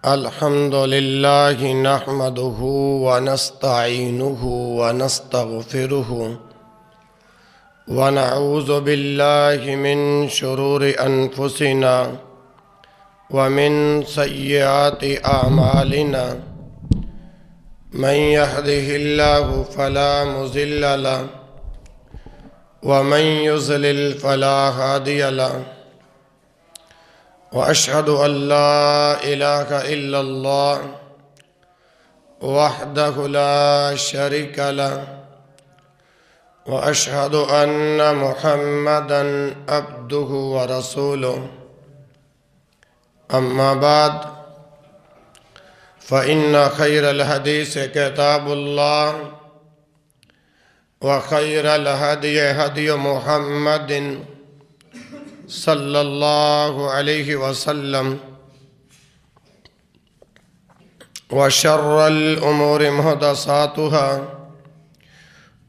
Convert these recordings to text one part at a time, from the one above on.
الحمد لله نحمده ونستعينه ونستغفره ونعوذ بالله من شرور أنفسنا ومن سيئات أعمالنا من يهده الله فلا مضل له ومن يضلل فلا هادي له وأشهد أن لا إله إلا الله وحده لا شريك له وأشهد أن محمدًا عبده ورسوله أما بعد فإن خير الحديث كتاب الله وخير الهدي هدي محمد صلى الله عليه وسلم وشر الأمور محدثاتها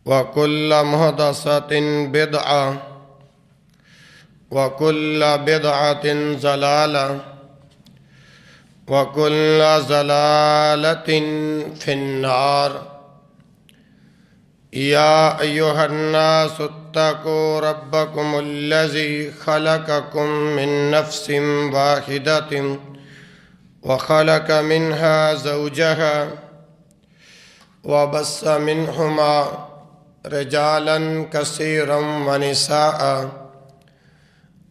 وكل محدثة بدعة وكل بدعة ضلالة وكل ضلالة في النار يا أيها الناس اتقوا ربكم الذي خلقكم من نفس واحدة وخلق منها زوجها وبث منهما رجالا كثيرا ونساء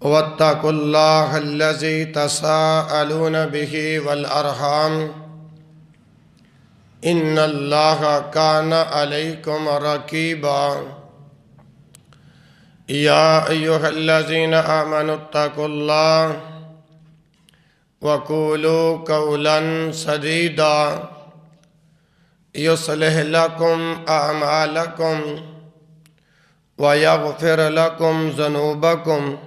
واتقوا الله الذي تساءلون به والأرحام إن الله كان عليكم رقيبا يا أيها الذين آمنوا اتقوا الله وقولوا قولا سديدا يصلح لكم أعمالكم ويغفر لكم ذنوبكم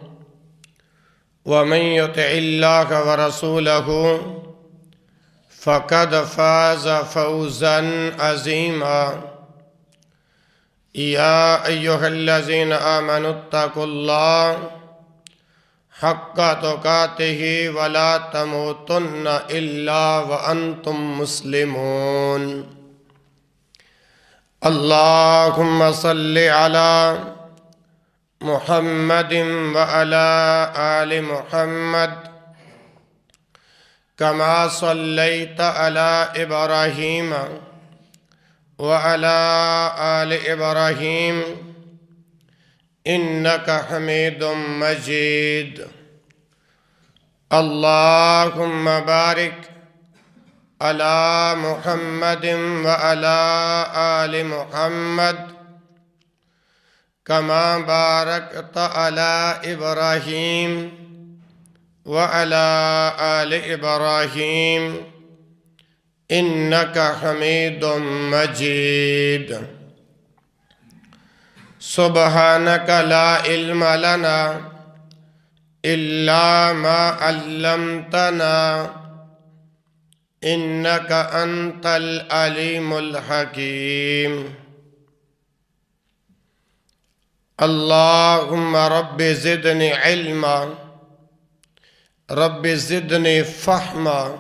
ومن يطع الله ورسوله فقد فاز فوزا عظيما يا أيها الذين آمنوا اتقوا الله حق تقاته ولا تموتن إلا وأنتم مسلمون اللهم صل على محمد وعلى آل محمد كما صليت على إبراهيم وعلى آل إبراهيم إنك حميد مجيد اللهم بارك على محمد وعلى آل محمد كما باركت على إبراهيم وعلى آل إبراهيم إنك حميد مجيد سبحانك لا علم لنا إلا ما علمتنا إنك أنت العليم الحكيم اللهم رب زدني علما رب زدني فهما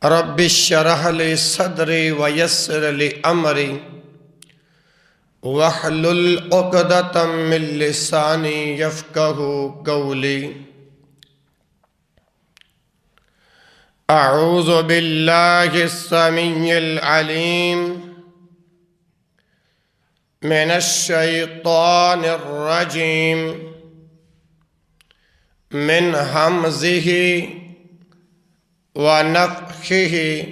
رب اشرح لي صدري ويسر لي أمري واحلل عقدة من لساني يفقه قولي أعوذ بالله السميع العليم من الشيطان الرجيم من همزه ونفخه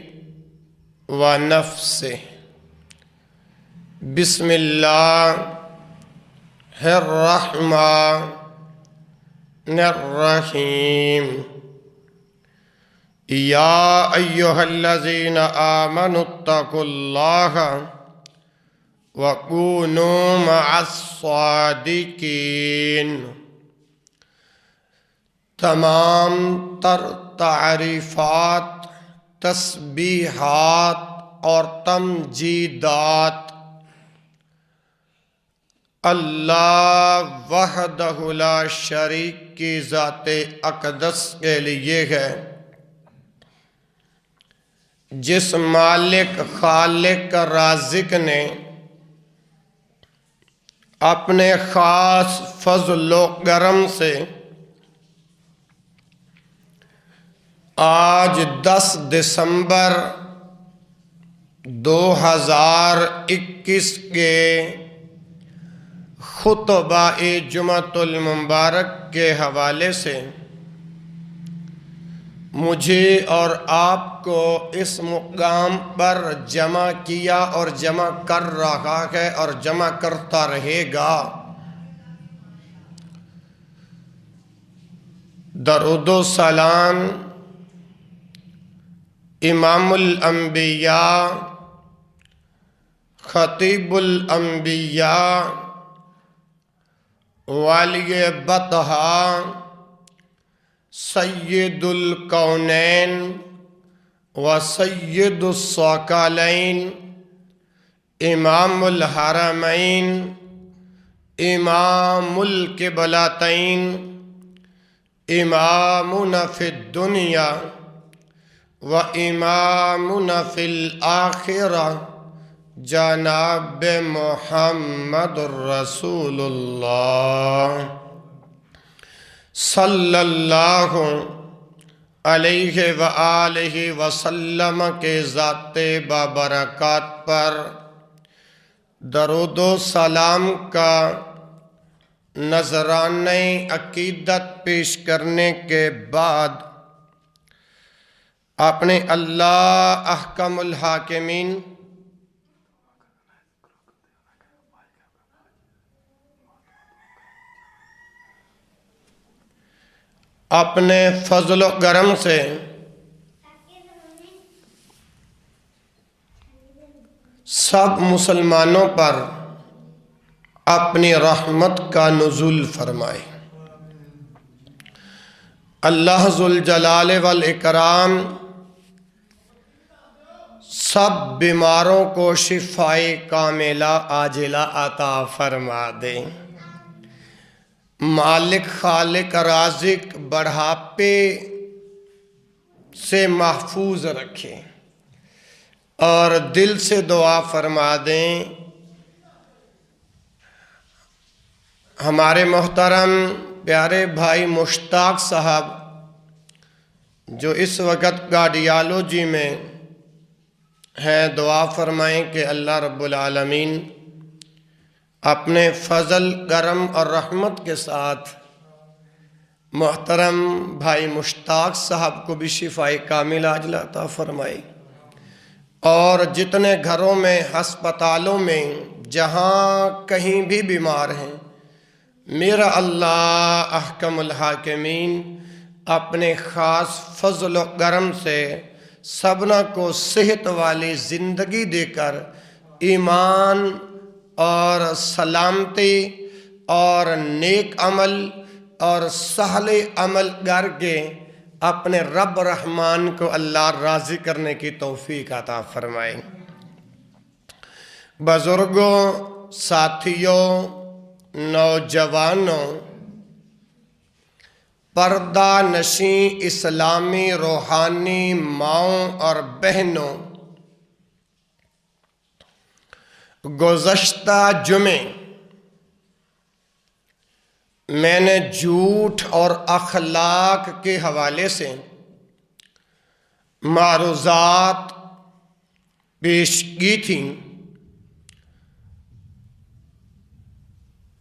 ونفسه بسم الله الرحمن الرحيم يا أيها الذين آمنوا اتقوا الله وَكُونُوا مَعَ الصَّادِقِينَ تمام تر تعریفات، تسبیحات اور تمجیدات اللہ وحدہ لا شریک کی ذات اقدس کے لیے ہے، جس مالک خالق رازق نے اپنے خاص فضل و کرم سے آج 10 دسمبر 2021 کے خطبہ جمعۃ المبارک کے حوالے سے مجھے اور آپ کو اس مقام پر جمع کیا اور جمع کر رہا ہے اور جمع کرتا رہے گا۔ درود و سلام امام الانبیاء، خطیب الانبیاء، والی بطحا، سید الکونین و سید الثقلین، امام الحرمین، امام القبلتین، امامنا فی الدنیا و امامنا فی الآخرہ، جناب محمد الرسول اللہ صلی اللہ علیہ وآلہ وسلم کے ذات بابرکات پر درود و سلام کا نذرانہ عقیدت پیش کرنے کے بعد اپنے اللہ احکم الحاکمین اپنے فضل و کرم سے سب مسلمانوں پر اپنی رحمت کا نزول فرمائے۔ اللہ ذوالجلال والاکرام سب بیماروں کو شفائے کاملہ عاجلہ عطا فرما دے۔ مالک خالق رازق بڑھاپے سے محفوظ رکھے اور دل سے دعا فرما دیں ہمارے محترم پیارے بھائی مشتاق صاحب جو اس وقت کارڈیالوجی میں ہیں، دعا فرمائیں کہ اللہ رب العالمین اپنے فضل کرم اور رحمت کے ساتھ محترم بھائی مشتاق صاحب کو بھی شفائے کاملہ عاجلہ عطا فرمائے، اور جتنے گھروں میں، ہسپتالوں میں، جہاں کہیں بھی بیمار ہیں، میرا اللہ احکم الحاکمین اپنے خاص فضل و کرم سے سبنا کو صحت والی زندگی دے کر ایمان اور سلامتی اور نیک عمل اور سہل عمل کر کے اپنے رب رحمان کو اللہ راضی کرنے کی توفیق عطا فرمائے۔ بزرگوں، ساتھیوں، نوجوانوں، پردہ نشیں اسلامی روحانی ماؤں اور بہنوں، گزشتہ جمعے میں نے جھوٹ اور اخلاق کے حوالے سے معروضات پیش کی تھیں۔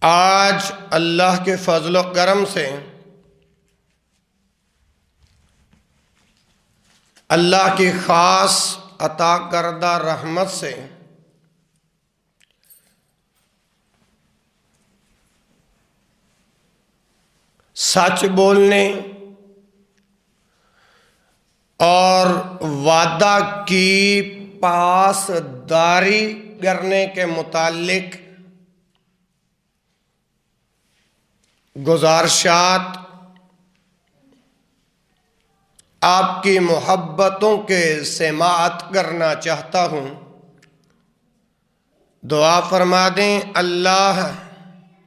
آج اللہ کے فضل و کرم سے اللہ کی خاص عطا کردہ رحمت سے سچ بولنے اور وعدہ کی پاسداری کرنے کے متعلق گزارشات آپ کی محبتوں کے سماعت کرنا چاہتا ہوں۔ دعا فرما دیں اللہ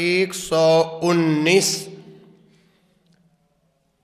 119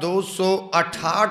268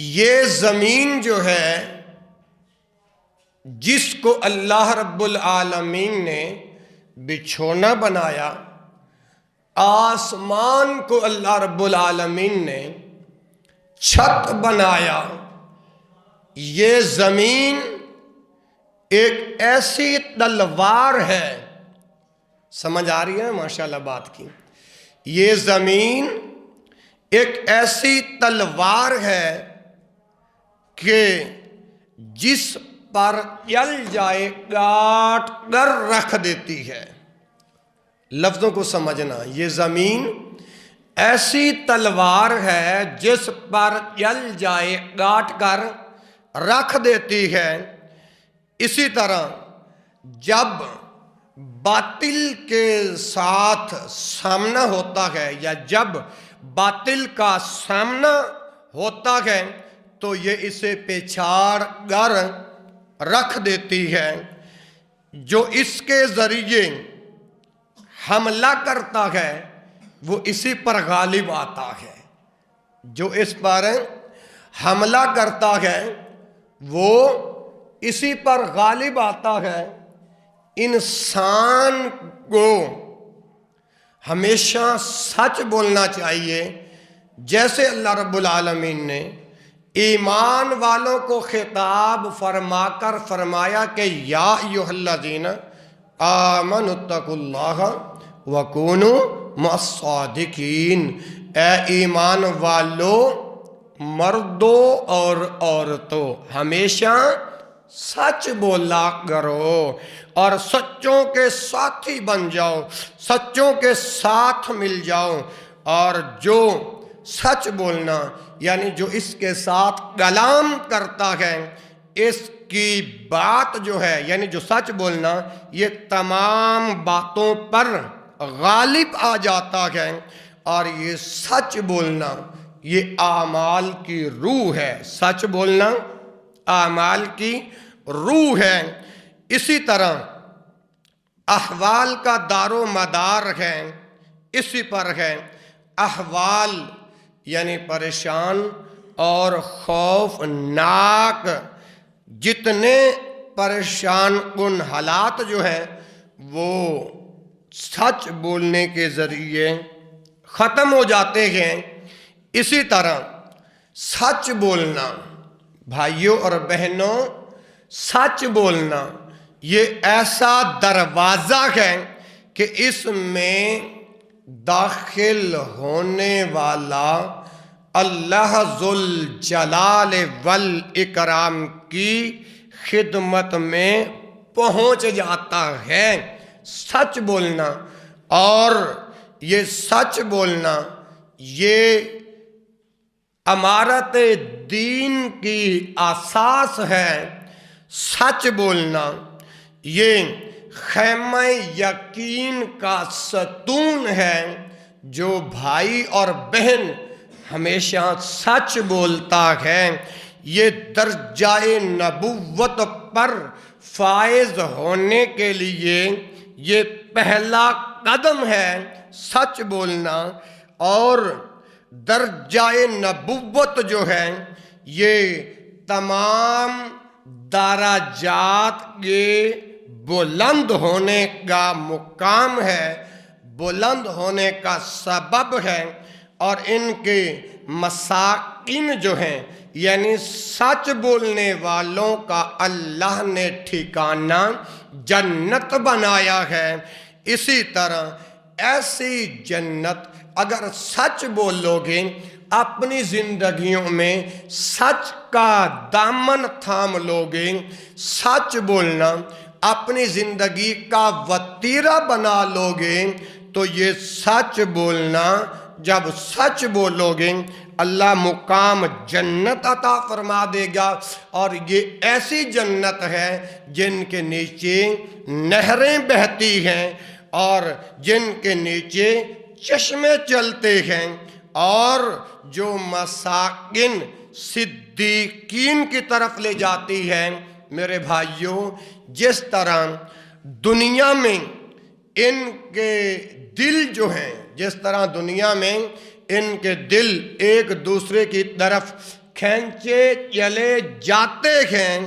یہ زمین جو ہے جس کو اللہ رب العالمین نے بچھونا بنایا، آسمان کو اللہ رب العالمین نے چھت بنایا، یہ زمین ایک ایسی تلوار ہے، سمجھ آ رہی ہے ماشاءاللہ بات کی، یہ زمین ایک ایسی تلوار ہے کہ جس پر چل جائے کاٹ کر رکھ دیتی ہے۔ لفظوں کو سمجھنا، یہ زمین ایسی تلوار ہے جس پر چل جائے کاٹ کر رکھ دیتی ہے۔ اسی طرح جب باطل کے ساتھ سامنا ہوتا ہے یا جب باطل کا سامنا ہوتا ہے تو یہ اسے پچھاڑ کر رکھ دیتی ہے۔ جو اس کے ذریعے حملہ کرتا ہے وہ اسی پر غالب آتا ہے، جو اس پر حملہ کرتا ہے وہ اسی پر غالب آتا ہے۔ انسان کو ہمیشہ سچ بولنا چاہیے، جیسے اللہ رب العالمین نے ایمان والوں کو خطاب فرما کر فرمایا کہ یا ایھا الذین آمنوا اتقوا اللہ وکونوا مع الصادقین، اے ایمان والو، مردوں اور عورتوں، ہمیشہ سچ بولا کرو اور سچوں کے ساتھی بن جاؤ، سچوں کے ساتھ مل جاؤ۔ اور جو سچ بولنا یعنی جو اس کے ساتھ کلام کرتا ہے، اس کی بات جو ہے یعنی جو سچ بولنا، یہ تمام باتوں پر غالب آ جاتا ہے۔ اور یہ سچ بولنا یہ اعمال کی روح ہے، سچ بولنا اعمال کی روح ہے۔ اسی طرح احوال کا دار و مدار ہے، اسی پر ہے۔ احوال یعنی پریشان اور خوفناک، جتنے پریشان کن حالات جو ہیں وہ سچ بولنے کے ذریعے ختم ہو جاتے ہیں۔ اسی طرح سچ بولنا، بھائیوں اور بہنوں، سچ بولنا یہ ایسا دروازہ ہے کہ اس میں داخل ہونے والا اللہ ذوالجلال والاکرام کی خدمت میں پہنچ جاتا ہے۔ سچ بولنا، اور یہ سچ بولنا یہ امارت دین کی اساس ہے۔ سچ بولنا یہ خیمہ یقین کا ستون ہے۔ جو بھائی اور بہن ہمیشہ سچ بولتا ہے، یہ درجہ نبوت پر فائز ہونے کے لیے یہ پہلا قدم ہے، سچ بولنا۔ اور درجہ نبوت جو ہے یہ تمام درجات کے بلند ہونے کا مقام ہے، بلند ہونے کا سبب ہے۔ اور ان کے مساکن جو ہیں یعنی سچ بولنے والوں کا اللہ نے ٹھکانہ جنت بنایا ہے۔ اسی طرح ایسی جنت اگر سچ بولو گے، اپنی زندگیوں میں سچ کا دامن تھام لو گے، سچ بولنا اپنی زندگی کا وتیرہ بنا لو گے، تو یہ سچ بولنا، جب سچ بولو گے اللہ مقام جنت عطا فرما دے گا۔ اور یہ ایسی جنت ہے جن کے نیچے نہریں بہتی ہیں اور جن کے نیچے چشمے چلتے ہیں، اور جو مساکن صدیقین کی طرف لے جاتی ہے۔ میرے بھائیوں، جس طرح دنیا میں ان کے دل جو ہیں، جس طرح دنیا میں ان کے دل ایک دوسرے کی طرف کھینچے چلے جاتے ہیں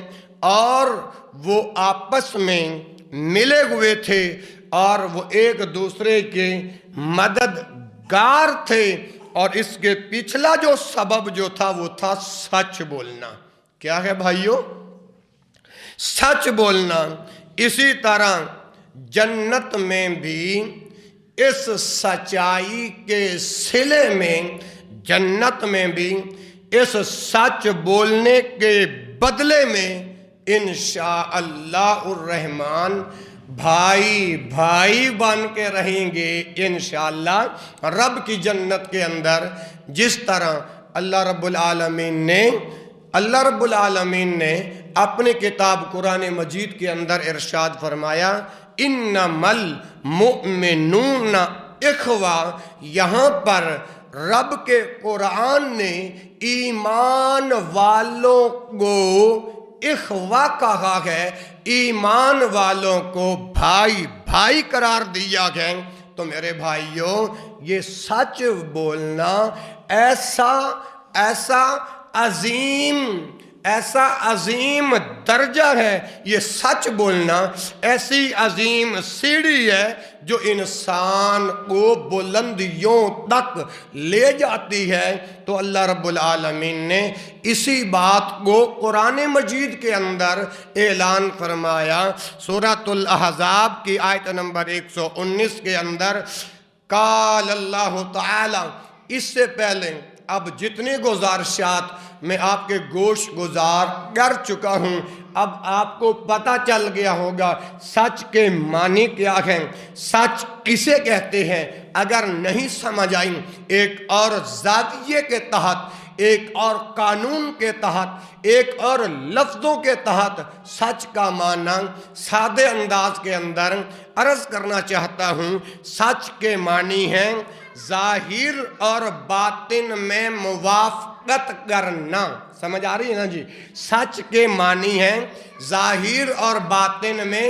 اور وہ آپس میں ملے ہوئے تھے اور وہ ایک دوسرے کے مددگار تھے، اور اس کے پچھلا جو سبب جو تھا وہ تھا سچ بولنا۔ کیا ہے بھائیو؟ سچ بولنا۔ اسی طرح جنت میں بھی اس سچائی کے صلے میں، جنت میں بھی اس سچ بولنے کے بدلے میں انشاءاللہ الرحمن بھائی بھائی بن کے رہیں گے انشاءاللہ رب کی جنت کے اندر۔ جس طرح اللہ رب العالمین نے اپنی کتاب قرآن مجید کے اندر ارشاد فرمایا، انما المؤمنون اخوہ۔ یہاں پر رب کے قرآن نے ایمان والوں کو اخوہ کہا ہے، ایمان والوں کو بھائی بھائی قرار دیا گیا۔ تو میرے بھائیوں، یہ سچ بولنا ایسا عظیم درجہ ہے، یہ سچ بولنا ایسی عظیم سیڑھی ہے جو انسان کو بلندیوں تک لے جاتی ہے۔ تو اللہ رب العالمین نے اسی بات کو قرآن مجید کے اندر اعلان فرمایا۔ سورۃ الاحزاب کی آیت نمبر 119 کے اندر قال اللہ تعالی۔ اس سے پہلے اب جتنی گزارشات میں آپ کے گوش گزار کر چکا ہوں، اب آپ کو پتہ چل گیا ہوگا سچ کے معنی کیا ہیں، سچ کسے کہتے ہیں۔ اگر نہیں سمجھ آئیں، ایک اور زاویے کے تحت، ایک اور قانون کے تحت، ایک اور لفظوں کے تحت سچ کا معنی سادے انداز کے اندر عرض کرنا چاہتا ہوں۔ سچ کے معنی ہیں ظاہر اور باطن میں موافقت کرنا۔ سمجھ آ رہی ہے نا جی؟ سچ کے معنی ہیں ظاہر اور باطن میں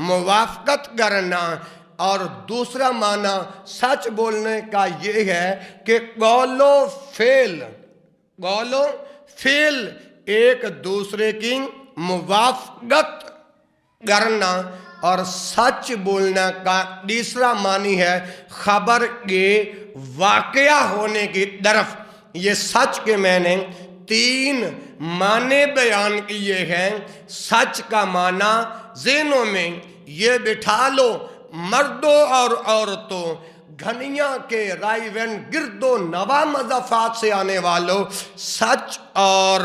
موافقت کرنا۔ اور دوسرا معنی سچ بولنے کا یہ ہے کہ قول و فعل ایک دوسرے کی موافقت کرنا۔ اور سچ بولنا کا تیسرا معنی ہے خبر کے واقعہ ہونے کی طرف۔ یہ سچ کے میں نے 3 معنی بیان کیے ہیں۔ سچ کا معنی ذہنوں میں یہ بٹھا لو، مردوں اور عورتوں، گھنیاں کے رائیون گرد و نواح مضافات سے آنے والوں، سچ اور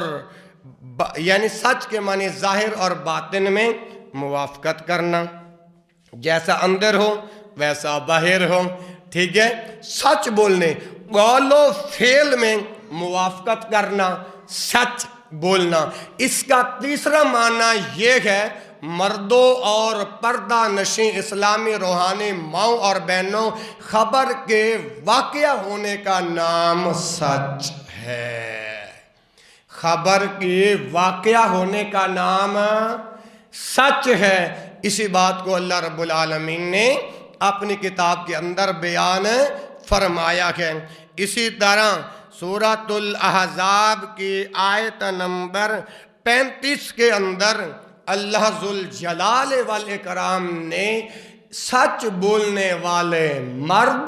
یعنی سچ کے معنی ظاہر اور باطن میں موافقت کرنا، جیسا اندر ہو ویسا باہر ہو۔ ٹھیک ہے؟ سچ بولنے، قول و فعل میں موافقت کرنا، سچ بولنا۔ اس کا تیسرا معنی یہ ہے مردوں اور پردہ نشین اسلامی روحانی ماؤں اور بہنوں، خبر کے واقعہ ہونے کا نام سچ ہے۔ خبر کے واقعہ ہونے کا نام سچ ہے۔ اسی بات کو اللہ رب العالمین نے اپنی کتاب کے اندر بیان فرمایا ہے۔ اسی طرح سورۃ الاحزاب کی آیت نمبر 35 کے اندر اللہ ذوالجلال والاکرام نے سچ بولنے والے مرد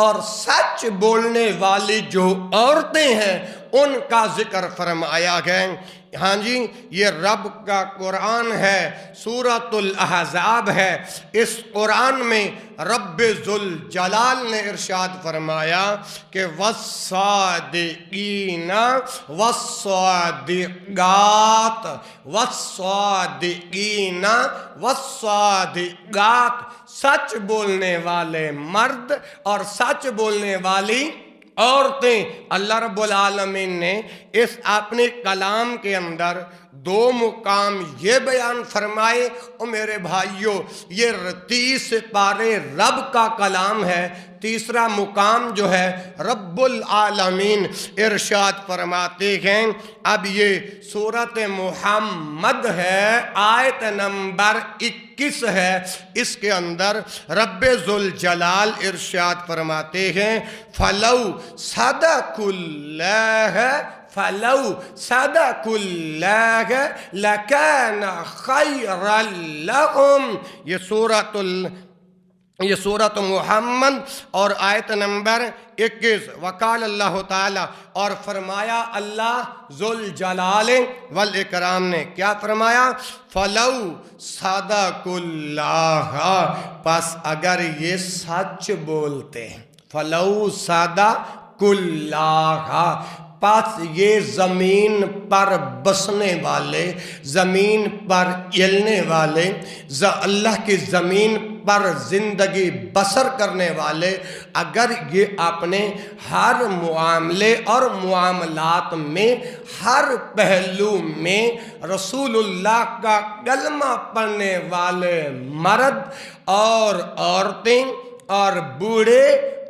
اور سچ بولنے والی جو عورتیں ہیں ان کا ذکر فرمایا گیا۔ ہاں جی، یہ رب کا قرآن ہے، سورۃ الاحزاب ہے۔ اس قرآن میں رب ذوالجلال نے ارشاد فرمایا کہ والصادقین والصادقات والصادقین والصادقات، سچ بولنے والے مرد اور سچ بولنے والی عورتیں۔ اللہ رب العالمین نے اس اپنے کلام کے اندر 2 مقام یہ بیان فرمائے۔ اور میرے بھائیوں، یہ 30 پارے رب کا کلام ہے۔ تیسرا مقام جو ہے رب العالمین ارشاد فرماتے ہیں۔ اب یہ سورۃ محمد ہے، آیت نمبر 21 ہے۔ اس کے اندر رب ذوالجلال ارشاد فرماتے ہیں فَلَوْ صَدَقُوا اللَّهَ فلو صدقوا اللہ لکان خیرا لہم۔ یہ سورۃ محمد اور آیت نمبر 21۔ وقال اللہ تعالی، اور فرمایا اللہ ذوالجلال والاکرام نے، کیا فرمایا؟ فلو صدقوا اللہ، پس اگر یہ سچ بولتے ہیں، فلو صدقوا اللہ، پس یہ زمین پر بسنے والے، زمین پر چلنے والے، اللہ کی زمین پر زندگی بسر کرنے والے، اگر یہ اپنے ہر معاملے اور معاملات میں، ہر پہلو میں رسول اللہ کا کلمہ پڑھنے والے مرد اور عورتیں اور بوڑھے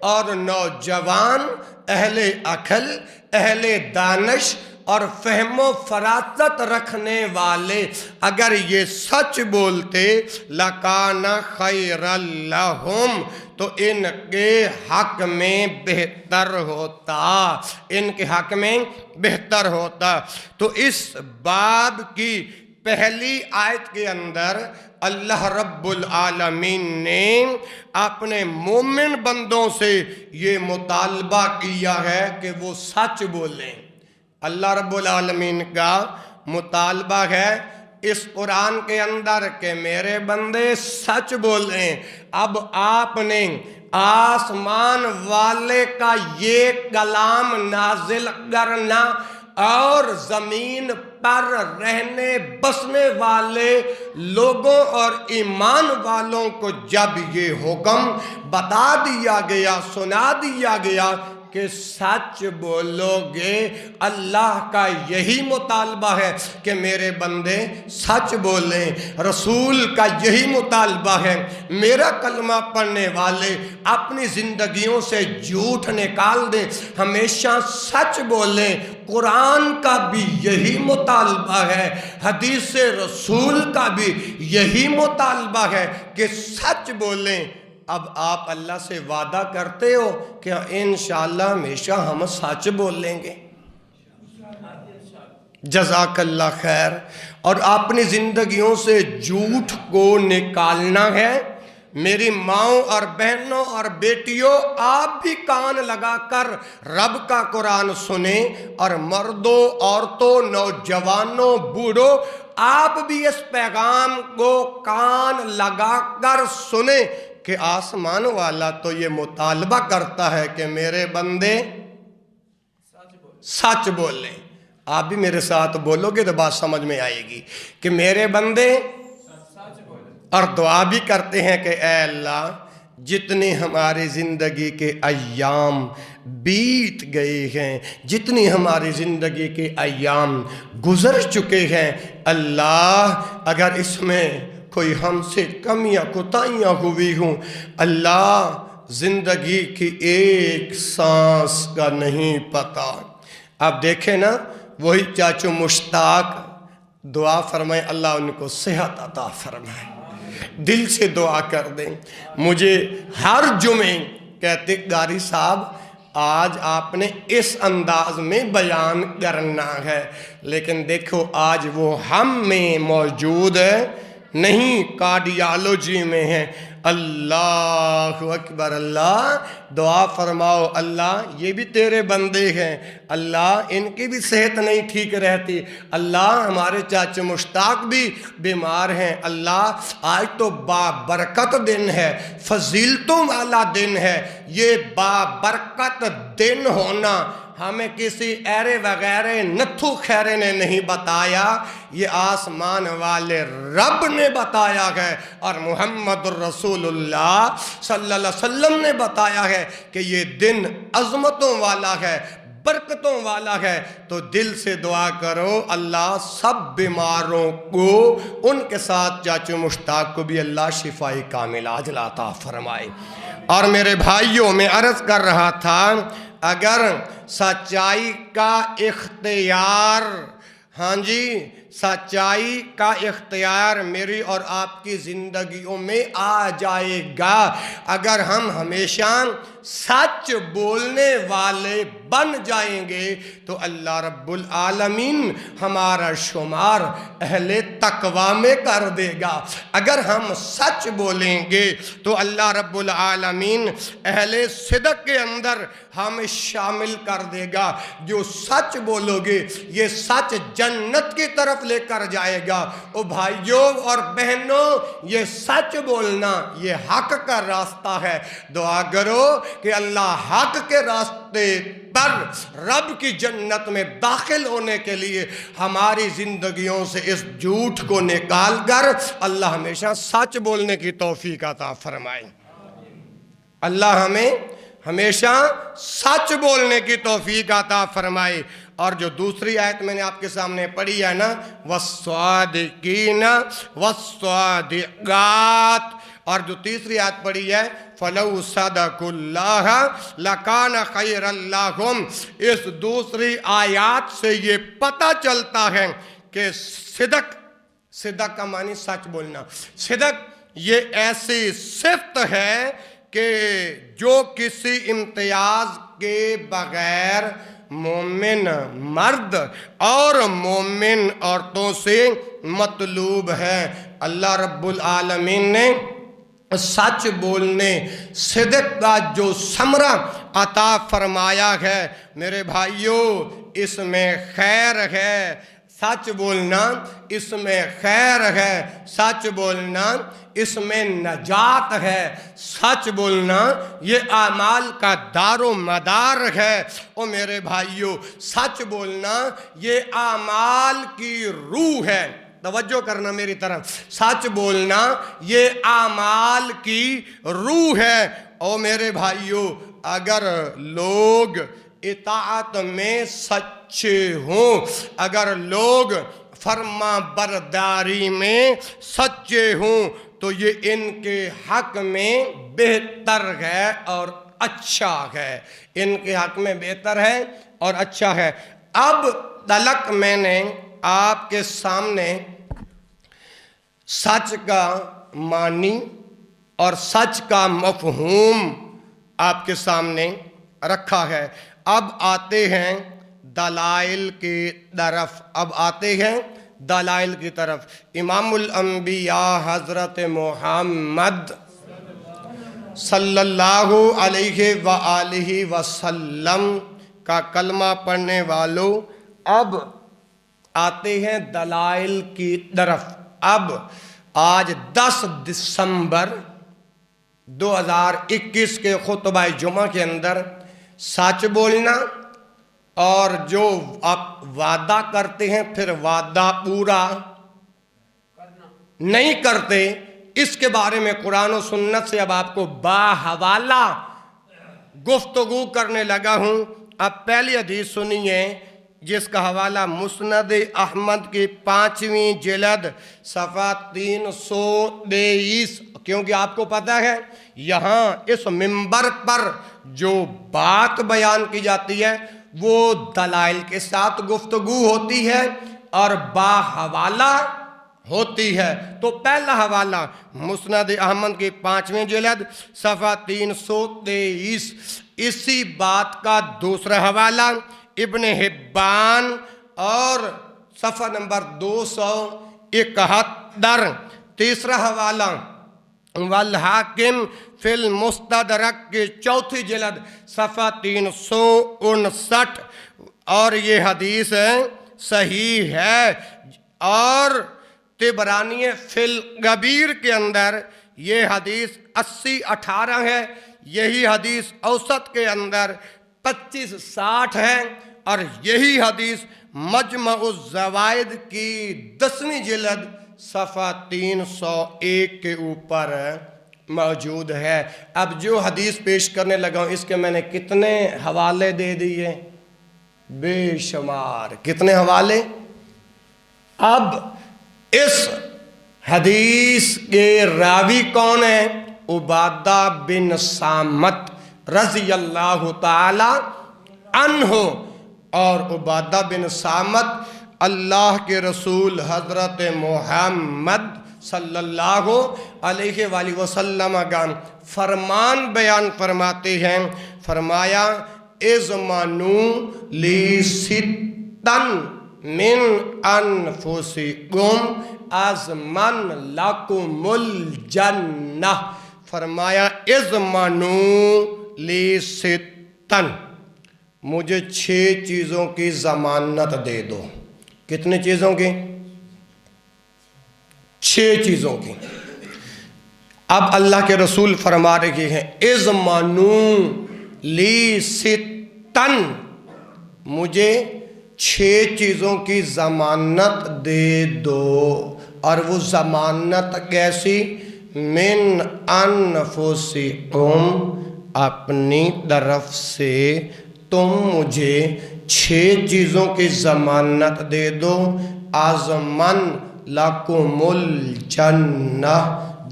اور نوجوان، اہل عقل، اہل دانش اور فہم و فراست رکھنے والے اگر یہ سچ بولتے، لَكَانَ خَيْرًا لَهُمْ، تو ان کے حق میں بہتر ہوتا، ان کے حق میں بہتر ہوتا۔ تو اس باب کی پہلی آیت کے اندر اللہ رب العالمین نے اپنے مومن بندوں سے یہ مطالبہ کیا ہے کہ وہ سچ بولیں۔ اللہ رب العالمین کا مطالبہ ہے اس قرآن کے اندر کہ میرے بندے سچ بولیں۔ اب آپ نے آسمان والے کا یہ کلام نازل کرنا اور زمین پر رہنے بسنے والے لوگوں اور ایمان والوں کو جب یہ حکم بتا دیا گیا، سنا دیا گیا کہ سچ بولو گے، اللہ کا یہی مطالبہ ہے کہ میرے بندے سچ بولیں، رسول کا یہی مطالبہ ہے میرا کلمہ پڑھنے والے اپنی زندگیوں سے جھوٹ نکال دیں، ہمیشہ سچ بولیں۔ قرآن کا بھی یہی مطالبہ ہے، حدیث رسول کا بھی یہی مطالبہ ہے کہ سچ بولیں۔ اب آپ اللہ سے وعدہ کرتے ہو کہ انشاءاللہ ہمیشہ ہم سچ بولیں گے؟ جزاک اللہ خیر۔ اور اپنی زندگیوں سے جھوٹ کو نکالنا ہے۔ میری ماؤں اور بہنوں اور بیٹیوں، آپ بھی کان لگا کر رب کا قرآن سنیں، اور مردوں، عورتوں، نوجوانوں، بوڑھوں، آپ بھی اس پیغام کو کان لگا کر سنیں کہ آسمان والا تو یہ مطالبہ کرتا ہے کہ میرے بندے سچ بولیں۔ آپ بھی میرے ساتھ بولو گے تو بات سمجھ میں آئے گی کہ میرے بندے، اور دعا بھی کرتے ہیں کہ اے اللہ جتنی ہماری زندگی کے ایام بیت گئے ہیں، جتنی ہماری زندگی کے ایام گزر چکے ہیں، اللہ اگر اس میں کوئی ہم سے کمیاں کوتاہیاں ہوئی ہوں، اللہ زندگی کی ایک سانس کا نہیں پتا۔ آپ دیکھیں نا، وہی چاچو مشتاق دعا فرمائیں اللہ ان کو صحت عطا فرمائے، دل سے دعا کر دیں۔ مجھے ہر جمعے کہتے قاری صاحب آج آپ نے اس انداز میں بیان کرنا ہے، لیکن دیکھو آج وہ ہم میں موجود ہے نہیں، کارڈیالوجی میں ہے۔ اللہ اکبر، اللہ دعا فرماؤ اللہ یہ بھی تیرے بندے ہیں، اللہ ان کی بھی صحت نہیں ٹھیک رہتی، اللہ ہمارے چاچا مشتاق بھی بیمار ہیں، اللہ آج تو بابرکت دن ہے، فضیلتوں والا دن ہے، یہ بابرکت دن ہونا ہمیں کسی ایرے وغیرہ نتھو خیرے نے نہیں بتایا، یہ آسمان والے رب نے بتایا ہے، اور محمد الرسول اللہ صلی اللہ علیہ وسلم نے بتایا ہے کہ یہ دن عظمتوں والا ہے، برکتوں والا ہے۔ تو دل سے دعا کرو اللہ سب بیماروں کو، ان کے ساتھ چاچو مشتاق کو بھی اللہ شفائی کامل عاجل عطا فرمائے۔ اور میرے بھائیوں، میں عرض کر رہا تھا اگر سچائی کا اختیار سچائی کا اختیار میری اور آپ کی زندگیوں میں آ جائے گا اگر ہم ہمیشہ سچ بولنے والے بن جائیں گے تو اللہ رب العالمین ہمارا شمار اہل تقوی میں کر دے گا۔ اگر ہم سچ بولیں گے تو اللہ رب العالمین اہل صدق کے اندر ہمیں شامل کر دے گا۔ جو سچ بولو گے یہ سچ جنت کی طرف لے کر جائے گا۔ او بھائیوں اور بہنوں، یہ سچ بولنا یہ حق کا راستہ ہے۔ دعا کرو کہ اللہ حق کے راستے پر رب کی جنت میں داخل ہونے کے لیے ہماری زندگیوں سے اس جھوٹ کو نکال کر اللہ ہمیشہ سچ بولنے کی توفیق عطا فرمائے۔ اللہ ہمیں ہمیشہ سچ بولنے کی توفیق عطا فرمائے۔ اور جو دوسری آیت میں نے آپ کے سامنے پڑھی ہے نا، وَالصَّادِقِينَ وَالصَّادِقَاتِ، اور جو تیسری آیت پڑھی ہے فَلَوْ صَدَقُوا اللَّهَ لَكَانَ خَيْرًا لَهُمْ، اس دوسری آیات سے یہ پتہ چلتا ہے کہ صدق کا معنی سچ بولنا، صدق یہ ایسی صفت ہے کہ جو کسی امتیاز کے بغیر مومن مرد اور مومن عورتوں سے مطلوب ہے۔ اللہ رب العالمین نے سچ بولنے صدق کا جو ثمرہ عطا فرمایا ہے میرے بھائیوں، اس میں خیر ہے۔ سچ بولنا اس میں خیر ہے، سچ بولنا اس میں نجات ہے، سچ بولنا یہ اعمال کا دار و مدار ہے۔ او میرے بھائیوں، سچ بولنا یہ اعمال کی روح ہے۔ توجہ کرنا میری طرف، سچ بولنا یہ اعمال کی روح ہے۔ او میرے بھائیوں، اگر لوگ اطاعت میں سچے ہوں، اگر لوگ فرما برداری میں سچے ہوں تو یہ ان کے حق میں بہتر ہے اور اچھا ہے، ان کے حق میں بہتر ہے اور اچھا ہے۔ اب تلک میں نے آپ کے سامنے سچ کا معنی اور سچ کا مفہوم آپ کے سامنے رکھا ہے۔ اب آتے ہیں دلائل کی طرف، دلائل کی طرف۔ امام الانبیاء حضرت محمد صلی اللہ علیہ وآلہ وسلم کا کلمہ پڑھنے والوں، اب آتے ہیں دلائل کی طرف۔ اب آج 10 دسمبر 2021 کے خطبہ جمعہ کے اندر سچ بولنا اور جو آپ وعدہ کرتے ہیں پھر وعدہ پورا نہیں کرتے، اس کے بارے میں قرآن و سنت سے اب آپ کو باحوالہ گفتگو کرنے لگا ہوں۔ اب پہلی حدیث سنیے جس کا حوالہ مسند احمد کی 5ویں جلد صفحہ 323، کیونکہ آپ کو پتہ ہے یہاں اس منبر پر جو بات بیان کی جاتی ہے وہ دلائل کے ساتھ گفتگو ہوتی ہے اور باحوالہ ہوتی ہے۔ تو پہلا حوالہ مسند احمد کی 5ویں جلد صفحہ 323، اسی بات کا دوسرا حوالہ ابن حبان اور صفحہ نمبر 271، تیسرا حوالہ والحاکم فی المستدرک کی 4 جلد صفحہ 359، اور یہ حدیث صحیح ہے۔ اور طبرانی فی الکبیر کے اندر یہ حدیث 80-18 ہے، یہی حدیث اوسط کے اندر 25-60 ہے، اور یہی حدیث مجمع الزوائد کی 10ویں جلد صفحہ 301 کے اوپر موجود ہے۔ اب جو حدیث پیش کرنے لگا ہوں اس کے میں نے کتنے حوالے دے دیے؟ بے شمار۔ کتنے حوالے؟ اب اس حدیث کے راوی کون ہیں؟ عبادہ بن صامت رضی اللہ تعالی عنہ، اور عبادہ بن صامت اللہ کے رسول حضرت محمد صلی اللہ علیہ وآلہ وسلم کا فرمان بیان فرماتے ہیں. فرمایا اضمنوا لی ستن من انفسکم اضمن لکم الجنہ. فرمایا اضمنوا لی ستن، مجھے 6 چیزوں کی ضمانت دے دو. کتنے چیزوں کی؟ 6 چیزوں کی. اب اللہ کے رسول فرما رہے ہیں اضمنوا لی ستن، مجھے 6 چیزوں کی ضمانت دے دو. اور وہ ضمانت کیسی؟ من انفسکم، اپنی طرف سے تم مجھے 6 چیزوں کی ضمانت دے دو. اضمن لکم الجنہ،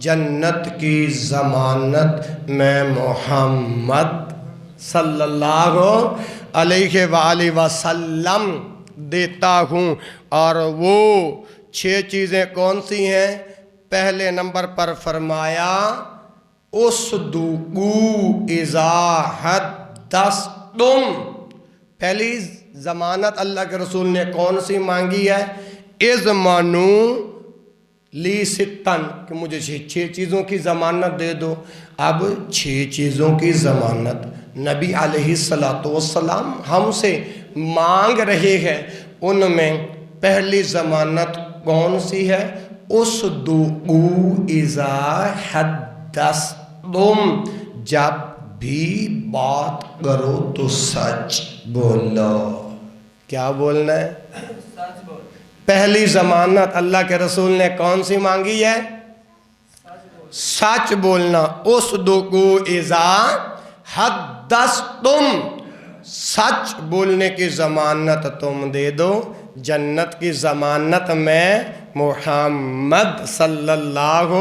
جنت کی ضمانت میں محمد صلی اللہ علیہ وآلہ وسلم دیتا ہوں. اور وہ 6 چیزیں کون سی ہیں؟ پہلے نمبر پر فرمایا اصدقوا اذا حدثتم. پہلی ضمانت اللہ کے رسول نے کون سی مانگی ہے؟ اضمنوا لی ستن، کہ مجھے 6 چیزوں کی ضمانت دے دو. اب 6 چیزوں کی ضمانت نبی علیہ السلام ہم سے مانگ رہے ہیں. ان میں پہلی ضمانت کون سی ہے؟ اصدقوا اذا حدثتم، جب بھی بات کرو تو سچ بولو. کیا بولنا ہے؟ پہلی ضمانت اللہ کے رسول نے کون سی مانگی ہے؟ سچ بولنا. اصدقوا اذا حدثتم، سچ بولنے کی ضمانت تم دے دو. جنت کی ضمانت میں محمد صلی اللہ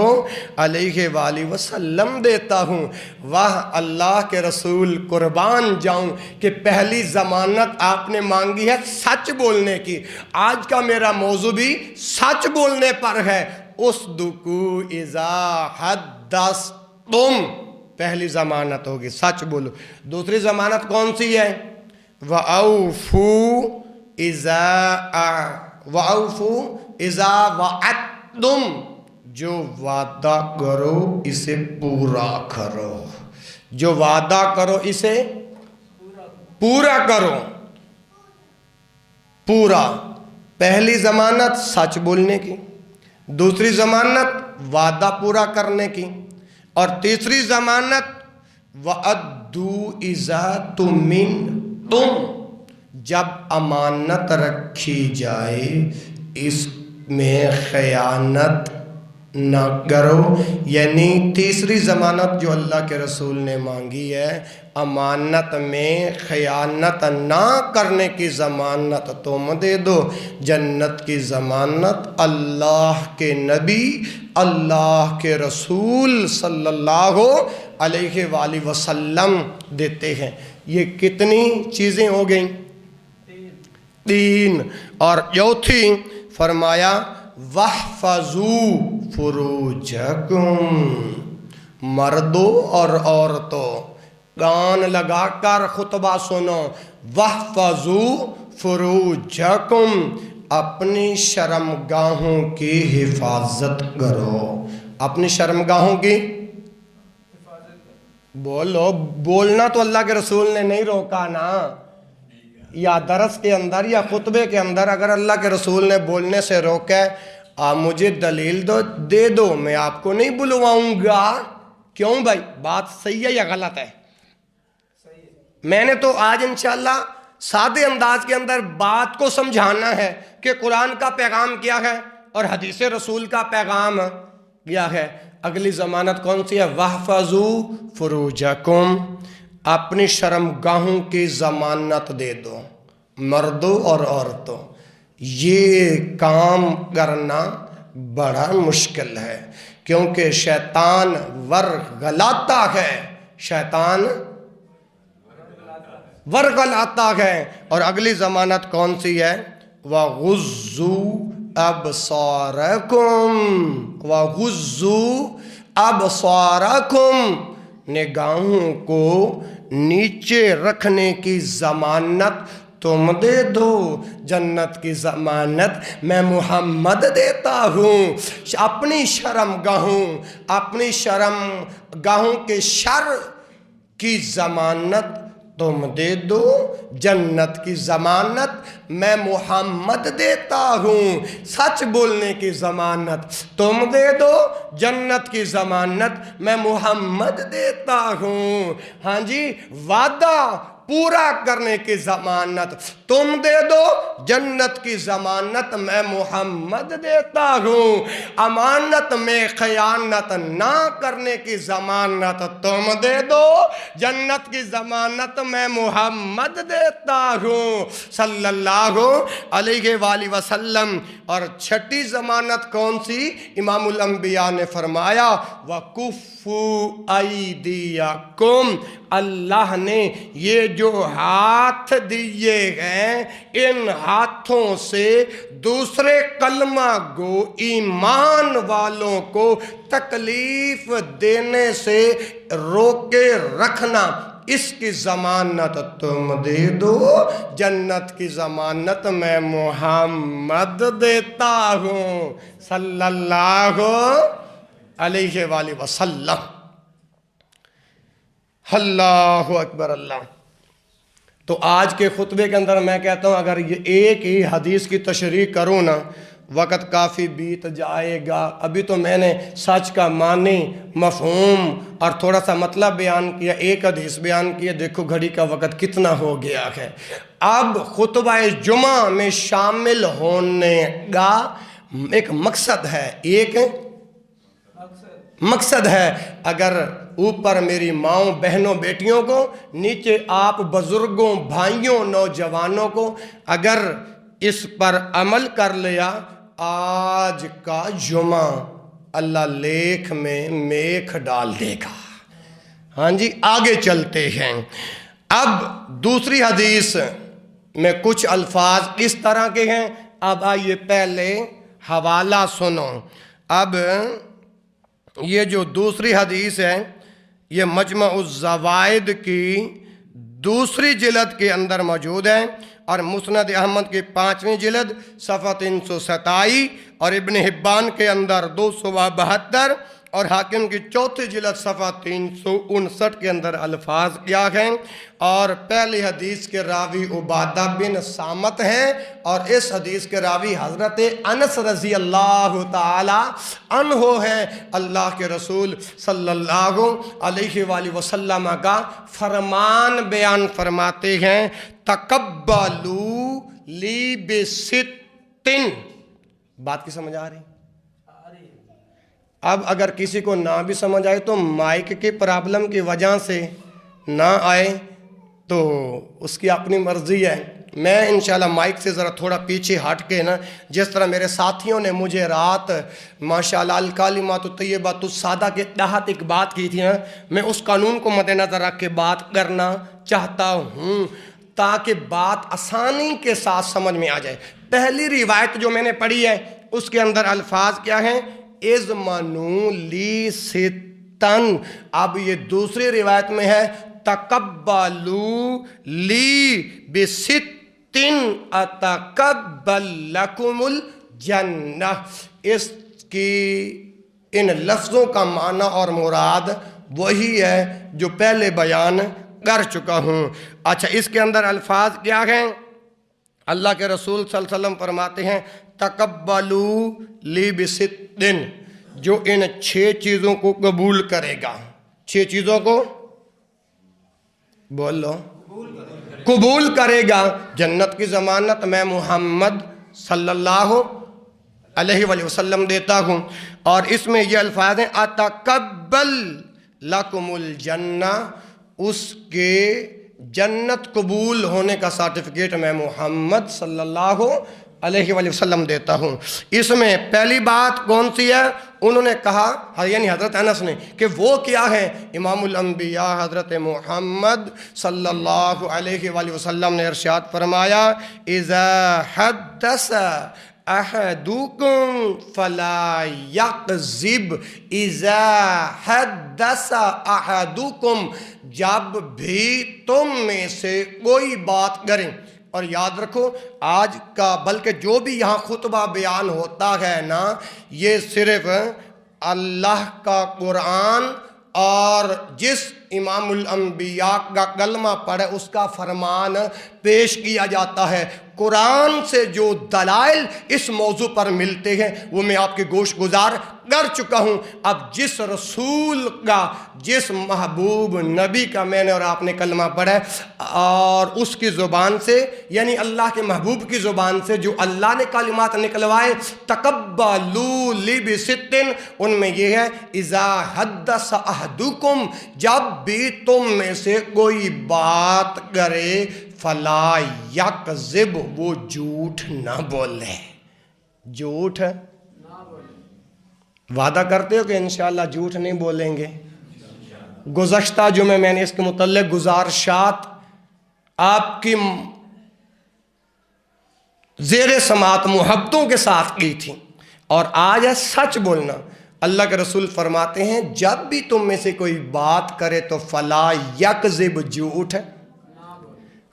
علیہ وآلہ وسلم دیتا ہوں. واہ اللہ کے رسول، قربان جاؤں کہ پہلی ضمانت آپ نے مانگی ہے سچ بولنے کی. آج کا میرا موضوع بھی سچ بولنے پر ہے. اصدقوا اذا حدثتم، پہلی ضمانت ہوگی سچ بولو. دوسری ضمانت کون سی ہے؟ وَأَوْفُوا اذا وعدتم، جو وعدہ کرو اسے پورا کرو. جو وعدہ کرو اسے پورا کرو. پورا. پہلی ضمانت سچ بولنے کی، دوسری ضمانت وعدہ پورا کرنے کی، اور تیسری ضمانت وَأَدُّوا اِذَا تُمِنْتُمْ، جب امانت رکھی جائے اس میں خیانت نہ کرو. یعنی تیسری ضمانت جو اللہ کے رسول نے مانگی ہے، امانت میں خیانت نہ کرنے کی ضمانت تم دے دو. جنت کی ضمانت اللہ کے نبی، اللہ کے رسول صلی اللہ علیہ وآلہ وسلم دیتے ہیں. یہ کتنی چیزیں ہو گئیں؟ 3. اور چوتھی فرمایا وَاحْفَظُوا فُرُوجَكُمْ، مردوں اور عورتوں کان لگا کر خطبہ سنو. وَاحْفَظُوا فُرُوجَكُمْ، اپنی شرمگاہوں کی حفاظت کرو. اپنی شرمگاہوں کی بولو. بولنا تو اللہ کے رسول نے نہیں روکا نا. یا درس کے اندر یا خطبے کے اندر اگر اللہ کے رسول نے بولنے سے روکا ہے، آپ مجھے دلیل دے دو، میں آپ کو نہیں بلواؤں گا. کیوں بھائی؟ بات صحیح ہے یا غلط ہے؟ میں نے تو آج انشاءاللہ سادے انداز کے اندر بات کو سمجھانا ہے کہ قرآن کا پیغام کیا ہے اور حدیث رسول کا پیغام کیا ہے. اگلی ضمانت کون سی ہے؟ وَاحْفَظُوا فُرُوجَكُمْ، اپنی شرمگاہوں کی ضمانت دے دو. مردوں اور عورتوں، یہ کام کرنا بڑا مشکل ہے کیونکہ شیطان ورغلاتا ہے. شیطان ورغلاتا ہے. اور اگلی ضمانت کون سی ہے؟ وَغُضُّوا أَبْصَارَكُمْ وَغُضُّوا أَبْصَارَكُمْ، نگاہوں کو نیچے رکھنے کی ضمانت تم دے دو، جنت کی ضمانت میں محمد دیتا ہوں۔ اپنی شرم گاہوں کے شر کی ضمانت تم دے دو، جنت کی ضمانت میں محمد دیتا ہوں۔ سچ بولنے کی ضمانت تم دے دو، جنت کی ضمانت میں محمد دیتا ہوں۔ ہاں جی، وعدہ پورا کرنے کی ضمانت تم دے دو، جنت کی ضمانت میں محمد دیتا ہوں۔ امانت میں خیانت نہ کرنے کی ضمانت تم دے دو، جنت کی ضمانت میں محمد دیتا ہوں صلی اللہ علیہ وآلہ وسلم۔ اور چھٹی ضمانت کون سی؟ امام الانبیاء نے فرمایا وَكُفُّوا أَيْدِيَكُمْ، اللہ نے یہ جو ہاتھ دیے ہیں ان ہاتھوں سے دوسرے کلمہ گو ایمان والوں کو تکلیف دینے سے روکے رکھنا، اس کی ضمانت تم دے دو، جنت کی ضمانت میں محمد دیتا ہوں صلی اللہ علیہ وآلہ وسلم۔ اللہ اکبر اللہ۔ تو آج کے خطبے کے اندر میں کہتا ہوں اگر یہ ایک ہی حدیث کی تشریح کروں نا وقت کافی بیت جائے گا۔ ابھی تو میں نے سچ کا معنی، مفہوم اور تھوڑا سا مطلب بیان کیا، ایک حدیث بیان کیا، دیکھو گھڑی کا وقت کتنا ہو گیا ہے۔ اب خطبہ جمعہ میں شامل ہونے کا ایک مقصد ہے، ایک مقصد ہے۔ اگر اوپر میری ماؤں بہنوں بیٹیوں کو، نیچے آپ بزرگوں بھائیوں نوجوانوں کو اگر اس پر عمل کر لیا، آج کا جمعہ اللہ لیکھ میں میکھ ڈال دے گا۔ ہاں جی، آگے چلتے ہیں۔ اب دوسری حدیث میں کچھ الفاظ اس طرح کے ہیں۔ اب آئیے پہلے حوالہ سنو۔ اب یہ جو دوسری حدیث ہے یہ مجمع الزوائد کی دوسری جلد کے اندر موجود ہے، اور مسند احمد کی 5ویں جلد صفحہ 327، اور ابن حبان کے اندر 272، اور حاکم کی 4 جلد صفحہ 359 کے اندر الفاظ کیا ہیں۔ اور پہلی حدیث کے راوی عبادہ بن صامت ہیں، اور اس حدیث کے راوی حضرت انس رضی اللہ تعالی عنہ ہیں۔ اللہ کے رسول صلی اللہ علیہ وآلہ وسلم کا فرمان بیان فرماتے ہیں تقبلوا لی بستن۔ بات کی سمجھ آ رہی؟ اب اگر کسی کو نہ بھی سمجھ آئے تو مائک کی پرابلم کی وجہ سے نہ آئے تو اس کی اپنی مرضی ہے۔ میں انشاءاللہ مائک سے ذرا تھوڑا پیچھے ہٹ کے نا، جس طرح میرے ساتھیوں نے مجھے رات ماشاءاللہ الکلمات الطیبات السادہ کے تحت ایک بات کی تھی نا، میں اس قانون کو مد نظر رکھ کے بات کرنا چاہتا ہوں تاکہ بات آسانی کے ساتھ سمجھ میں آ جائے۔ پہلی روایت جو میں نے پڑھی ہے اس کے اندر الفاظ کیا ہیں؟ اضمنوا لی ستن۔ اب یہ دوسری روایت میں ہے تقبلوا لی بستن اتقبل لکم الجنہ۔ اس کی ان لفظوں کا معنی اور مراد وہی ہے جو پہلے بیان کر چکا ہوں۔ اچھا، اس کے اندر الفاظ کیا ہیں؟ اللہ کے رسول صلی اللہ علیہ وسلم فرماتے ہیں تقبلوا لی بستن، جو ان 6 چیزوں کو قبول کرے گا۔ 6 چیزوں کو بولو قبول کرے گا، جنت کی ضمانت میں محمد صلی اللہ علیہ وآلہ وسلم دیتا ہوں۔ اور اس میں یہ الفاظ ہیں اتقبل لکم الجنہ، اس کے جنت قبول ہونے کا سرٹیفکیٹ میں محمد صلی اللہ علیہ وآلہ وسلم دیتا ہوں۔ اس میں پہلی بات کون سی ہے؟ انہوں نے کہا یعنی حضرت انس نے کہ وہ کیا ہے؟ امام الانبیاء حضرت محمد صلی اللہ علیہ وآلہ وسلم نے ارشاد فرمایا اذا حدث احدکم فلا یکذب، اذا حدث احدکم، جب بھی تم میں سے کوئی بات کریں. اور یاد رکھو آج کا بلکہ جو بھی یہاں خطبہ بیان ہوتا ہے نا، یہ صرف اللہ کا قرآن اور جس امام الانبیاء کا کلمہ پڑھے اس کا فرمان پیش کیا جاتا ہے. قرآن سے جو دلائل اس موضوع پر ملتے ہیں وہ میں آپ کے گوش گزار کر چکا ہوں. اب جس رسول کا، جس محبوب نبی کا میں نے اور آپ نے کلمہ پڑھا اور اس کی زبان سے یعنی اللہ کے محبوب کی زبان سے جو اللہ نے کلمات نکلوائے تقبلوا لی بستن، ان میں یہ ہے اذا حدث احدکم، جب بھی تم میں سے کوئی بات کرے فلا یکذب، وہ جھوٹ نہ بولے. جھوٹ وعدہ کرتے ہو کہ انشاءاللہ جھوٹ نہیں بولیں گے؟ گزشتہ جمعے میں نے اس کے متعلق گزارشات آپ کی زیر سماعت محبتوں کے ساتھ کی تھی، اور آج ہے سچ بولنا. اللہ کے رسول فرماتے ہیں جب بھی تم میں سے کوئی بات کرے تو فلا یکذب، جھوٹ ہے.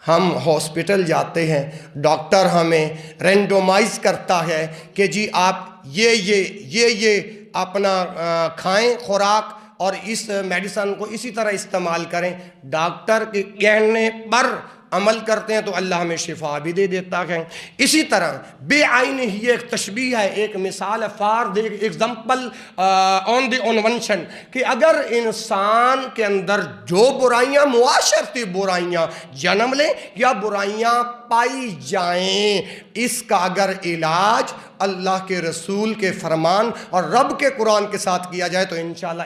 ہم ہاسپٹل جاتے ہیں، ڈاکٹر ہمیں رینڈومائز کرتا ہے کہ جی آپ یہ اپنا کھائیں خوراک اور اس میڈیسن کو اسی طرح استعمال کریں. ڈاکٹر کے کہنے پر عمل کرتے ہیں تو اللہ ہمیں شفا بھی دے دیتا ہے. اسی طرح بے عین ہی ایک تشبیہ ہے، ایک مثال ہے، فار دی ایگزامپل آن دی انونشن، کہ اگر انسان کے اندر جو برائیاں، معاشرتی برائیاں جنم لیں یا برائیاں پائی جائیں، اس کا اگر علاج اللہ کے رسول کے فرمان اور رب کے قرآن کے ساتھ کیا جائے تو انشاءاللہ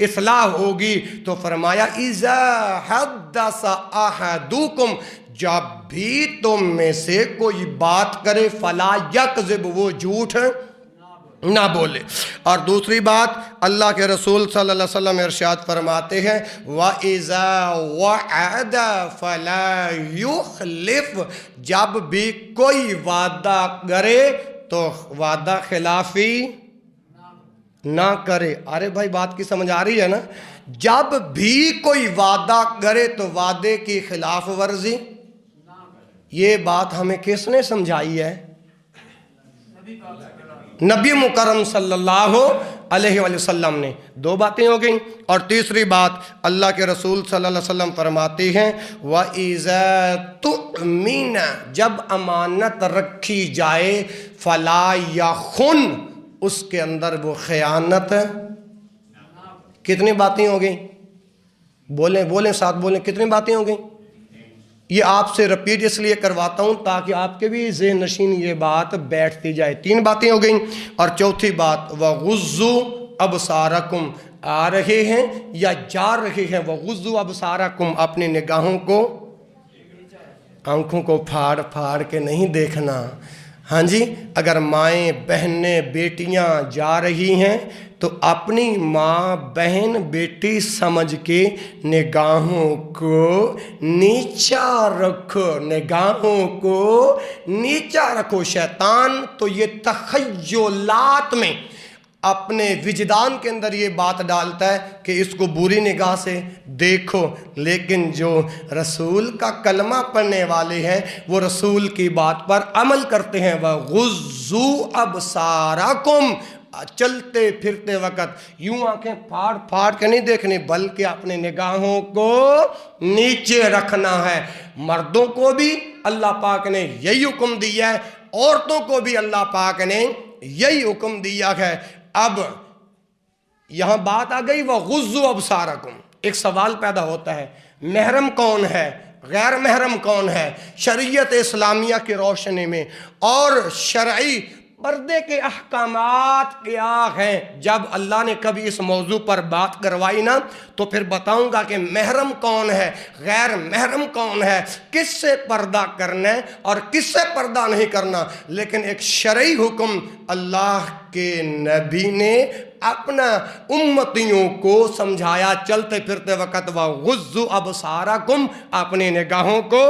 اصلاح ہوگی. تو فرمایا اذا حدث احدکم، جب بھی تم میں سے کوئی بات کرے فلا یکذب، وہ جھوٹ نہ بولے. اور دوسری بات اللہ کے رسول صلی اللہ علیہ وسلم ارشاد فرماتے ہیں وَإِذَا وَعَدَ فَلَا يُخْلِفْ، جب بھی کوئی وعدہ کرے تو وعدہ خلافی نہ کرے. ارے بھائی بات کی سمجھ آ رہی ہے نا؟ جب بھی کوئی وعدہ کرے تو وعدے کی خلاف ورزی. یہ بات ہمیں کس نے سمجھائی ہے؟ نبی مکرم صلی اللہ علیہ وآلہ وسلم نے. دو باتیں ہو گئیں. اور تیسری بات اللہ کے رسول صلی اللہ علیہ وسلم فرماتے ہیں وَإِذَا تُؤْمِنَ، جب امانت رکھی جائے فَلَا يَخُنْ، اس کے اندر وہ خیانت. کتنی باتیں ہو گئیں؟ بولیں ساتھ بولیں، کتنی باتیں ہو گئیں؟ یہ آپ سے رپیٹ اس لیے کرواتا ہوں تاکہ آپ کے بھی ذہن نشین یہ بات بیٹھتی جائے. 3 باتیں ہو گئیں. اور چوتھی بات وَغُضُّوا أَبْصَارَكُمْ، آ رہے ہیں یا جا رہے ہیں، وَغُضُّوا أَبْصَارَكُمْ، اپنی نگاہوں کو، آنکھوں کو پھاڑ کے نہیں دیکھنا. ہاں جی، اگر مائیں بہنیں بیٹیاں جا رہی ہیں تو اپنی ماں بہن بیٹی سمجھ کے نگاہوں کو نیچا رکھو، نگاہوں کو نیچا رکھو. شیطان تو یہ تخیلات میں اپنے وجدان کے اندر یہ بات ڈالتا ہے کہ اس کو بری نگاہ سے دیکھو، لیکن جو رسول کا کلمہ پڑھنے والے ہیں وہ رسول کی بات پر عمل کرتے ہیں. وَغُضُّوا أَبْصَارَكُمْ، چلتے پھرتے وقت یوں آنکھیں پھاڑ کے نہیں دیکھنی بلکہ اپنے نگاہوں کو نیچے رکھنا ہے. مردوں کو بھی اللہ پاک نے یہی حکم دیا ہے، عورتوں کو بھی اللہ پاک نے یہی حکم دیا ہے. اب یہاں بات آ گئی وَغُضُّوا أَبْصَارَكُمْ. ایک سوال پیدا ہوتا ہے، محرم کون ہے، غیر محرم کون ہے؟ شریعت اسلامیہ کی روشنی میں اور شرعی پردے کے احکامات کیا ہیں؟ جب اللہ نے کبھی اس موضوع پر بات کروائی نا تو پھر بتاؤں گا کہ محرم کون ہے، غیر محرم کون ہے، کس سے پردہ کرنا ہے اور کس سے پردہ نہیں کرنا۔ لیکن ایک شرعی حکم اللہ کے نبی نے اپنا امتیوں کو سمجھایا چلتے پھرتے وقت، وَغُضُّوا أَبْصَارَكُمْ، اپنی نگاہوں کو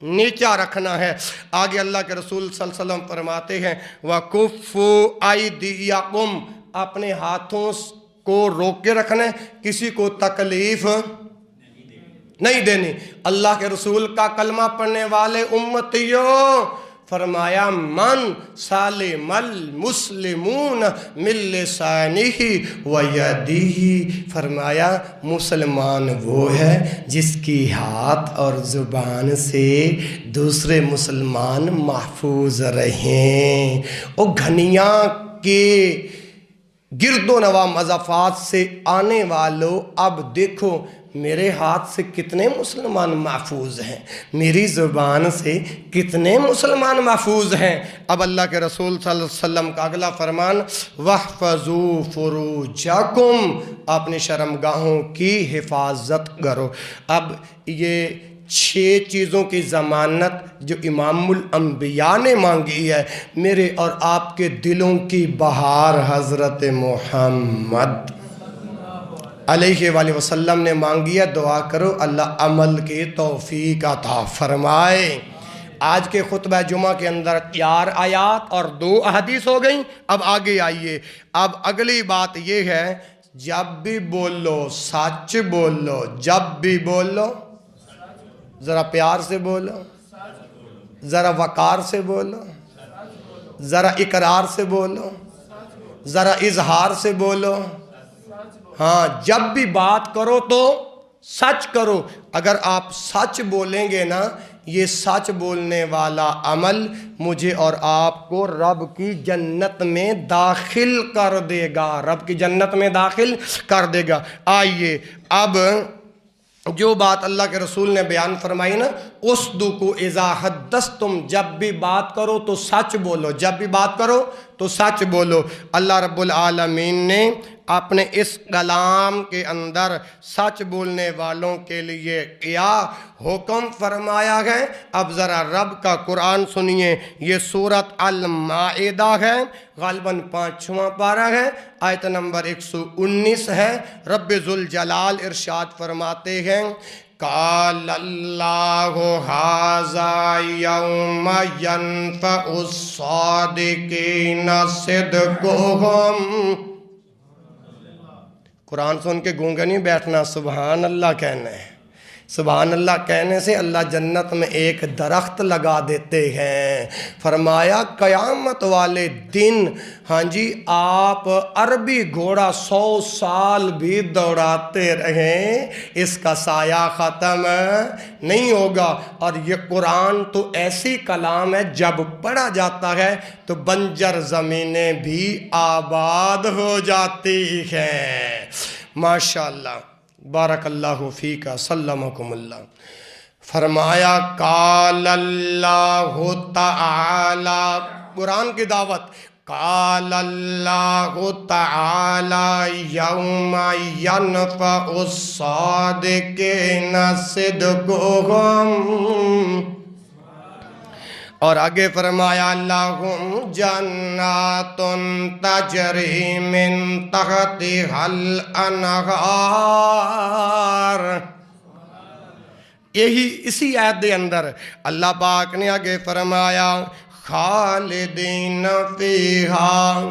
نیچا رکھنا ہے۔ آگے اللہ کے رسول صلی اللہ علیہ وسلم فرماتے ہیں وَكُفُّوا أَيْدِيَكُمْ، اپنے ہاتھوں کو روک کے رکھنا ہے، کسی کو تکلیف نہیں دینی۔ اللہ کے رسول کا کلمہ پڑھنے والے امتیوں، فرمایا من سالم المسلمون من لسانہ و یدہ، فرمایا مسلمان وہ ہے جس کی ہاتھ اور زبان سے دوسرے مسلمان محفوظ رہیں۔ او گھنیاں کے گرد و نواح مضافات سے آنے والوں، اب دیکھو میرے ہاتھ سے کتنے مسلمان محفوظ ہیں، میری زبان سے کتنے مسلمان محفوظ ہیں۔ اب اللہ کے رسول صلی اللہ علیہ وسلم کا اگلا فرمان وَاحْفَظُوا فُرُوجَكُمْ، اپنی شرمگاہوں کی حفاظت کرو۔ اب یہ 6 چیزوں کی ضمانت جو امام الانبیاء نے مانگی ہے، میرے اور آپ کے دلوں کی بہار حضرت محمد علیہ وآلہ وسلم نے مانگی ہے۔ دعا کرو اللہ عمل کی توفیق عطا فرمائے۔ آج کے خطبہ جمعہ کے اندر 4 آیات اور 2 احادیث ہو گئیں۔ اب آگے آئیے، اب اگلی بات یہ ہے جب بھی بولو سچ بولو، جب بھی بولو ذرا پیار سے بولو، ذرا وقار سے بولو، ذرا اقرار سے بولو، ذرا اظہار سے بولو۔ ہاں، جب بھی بات کرو تو سچ کرو۔ اگر آپ سچ بولیں گے نا، یہ سچ بولنے والا عمل مجھے اور آپ کو رب کی جنت میں داخل کر دے گا، رب کی جنت میں داخل کر دے گا۔ آئیے اب جو بات اللہ کے رسول نے بیان فرمائی نا، اصدقوا اذا حدثتم، جب بھی بات کرو تو سچ بولو، جب بھی بات کرو تو سچ بولو۔ اللہ رب العالمین نے اپنے اس کلام کے اندر سچ بولنے والوں کے لیے کیا حکم فرمایا ہے۔ اب ذرا رب کا قرآن سنیے، یہ سورۃ المائدہ ہے، غالباً 5واں پارہ ہے، آیت نمبر 119 ہے۔ رب ذوالجلال ارشاد فرماتے ہیں قال اللہ ھذا یوم ینفع الصادقین صدقہم۔ قرآن سن کے گونگے نہیں بیٹھنا، سبحان اللہ کہنا ہے۔ سبحان اللہ کہنے سے اللہ جنت میں ایک درخت لگا دیتے ہیں۔ فرمایا قیامت والے دن، ہاں جی، آپ عربی گھوڑا 100 سال بھی دوڑاتے رہیں، اس کا سایہ ختم نہیں ہوگا۔ اور یہ قرآن تو ایسی کلام ہے جب پڑھا جاتا ہے تو بنجر زمینیں بھی آباد ہو جاتی ہیں۔ ماشاءاللہ، بارک اللہ فیک، سلمکم اللہ۔ فرمایا قال اللہ تعالی، قرآن کی دعوت، قال اللہ تعالی یوم ینفع الصادقین صدقہم، اور آگے فرمایا لہم جنات تجری من تحتہا الانہار۔ یہی اسی آیت دے اندر اللہ پاک نے آگے فرمایا خالدین فیہا۔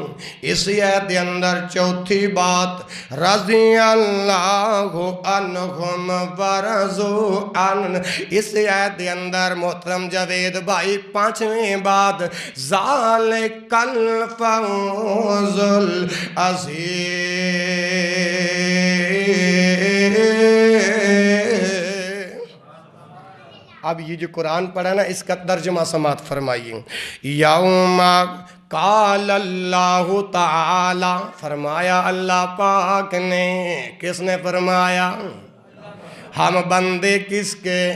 اس آیت دے اندر چوتھی بات رضی اللہ عنہم ورضوا عنہ۔ اس آیت دے اندر محترم جاوید بھائی 5ویں بات ذالک الفوز العظیم۔ اب یہ جو قرآن پڑھا نا، اس کا ترجمہ سماعت فرمائیے۔ یوم قال اللہ تعالی، فرمایا اللہ پاک نے، کس نے فرمایا؟ ہم بندے کس کے؟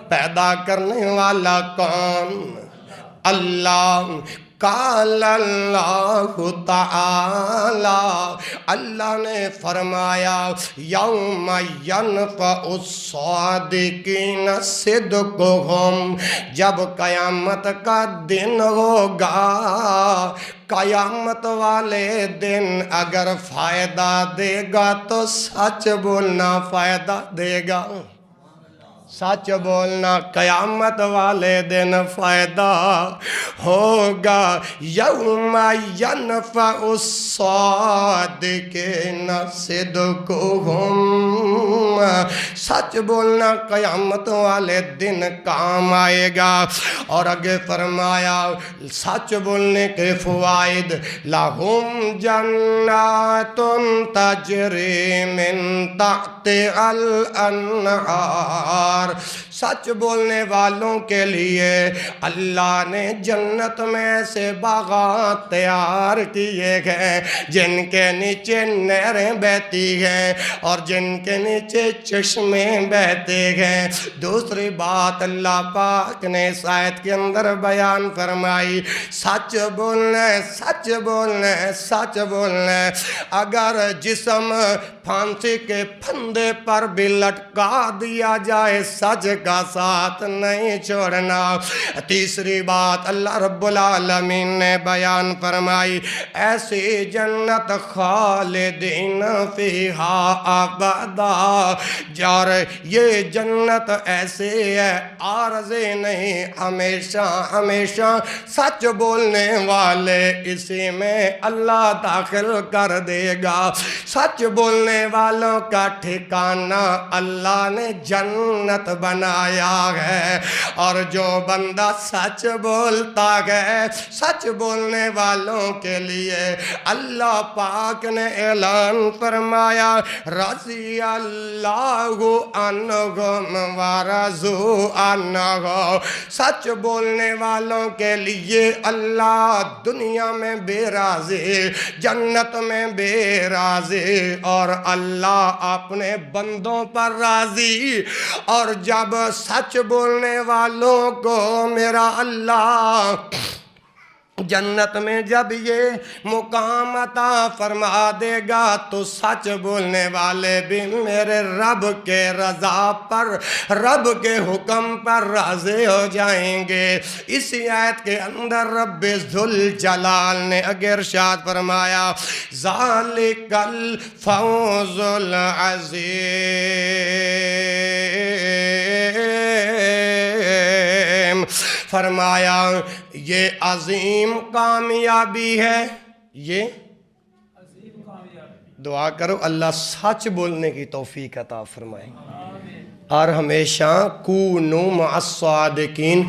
پیدا کرنے والا کون؟ اللہ۔ قال اللہ تعالی، اللہ نے فرمایا یوم ینفع الصادقین صدقہم، جب قیامت کا دن ہوگا، قیامت والے دن اگر فائدہ دے گا تو سچ بولنا فائدہ دے گا، سچ بولنا قیامت والے دن فائدہ ہوگا۔ یوم ینفع الصادقین صدقہم، سچ بولنا قیامت والے دن کام آئے گا۔ اور آگے فرمایا سچ بولنے کے فوائد، لہم جنات تجری من تحتہا الانہار، سچ بولنے والوں کے لیے اللہ نے جنت میں ایسے باغات تیار کیے گئے جن کے نیچے نہریں بہتی ہیں اور جن کے نیچے چشمے بہتے ہیں۔ دوسری بات اللہ پاک نے اس آیت کے اندر بیان فرمائی، سچ بولنا ہے، سچ بولنا ہے، سچ بولنا ہے۔ اگر جسم پھانسی کے پھندے پر بھی لٹکا دیا جائے سچ کا ساتھ نہیں چھوڑنا۔ تیسری بات اللہ رب العالمین نے بیان فرمائی، ایسی جنت خالدین فیہا ابدا، اور یہ جنت ایسے ہے عارضی نہیں، ہمیشہ ہمیشہ سچ بولنے والے اسی میں اللہ داخل کر دے گا۔ سچ بولنے والوں کا ٹھکانہ اللہ نے جنت بنایا ہے، اور جو بندہ سچ بولتا ہے، سچ بولنے والوں کے لیے اللہ پاک نے اعلان فرمایا رضی اللہ عنہم ورضوا عنہ، سچ بولنے والوں کے لیے اللہ دنیا میں بے راضی، جنت میں بے راضی، اور اللہ اپنے بندوں پر راضی۔ اور جب سچ بولنے والوں کو میرا اللہ جنت میں جب یہ مقام عطا فرما دے گا تو سچ بولنے والے بھی میرے رب کے رضا پر، رب کے حکم پر راضی ہو جائیں گے۔ اسی آیت کے اندر رب ذوالجلال نے اگر ارشاد فرمایا ذالک الفوز العظیم، فرمایا یہ عظیم کامیابی ہے، یہ عظیم کامیابی۔ دعا کرو اللہ سچ بولنے کی توفیق عطا فرمائے، اور ہمیشہ کونوا مع الصادقین،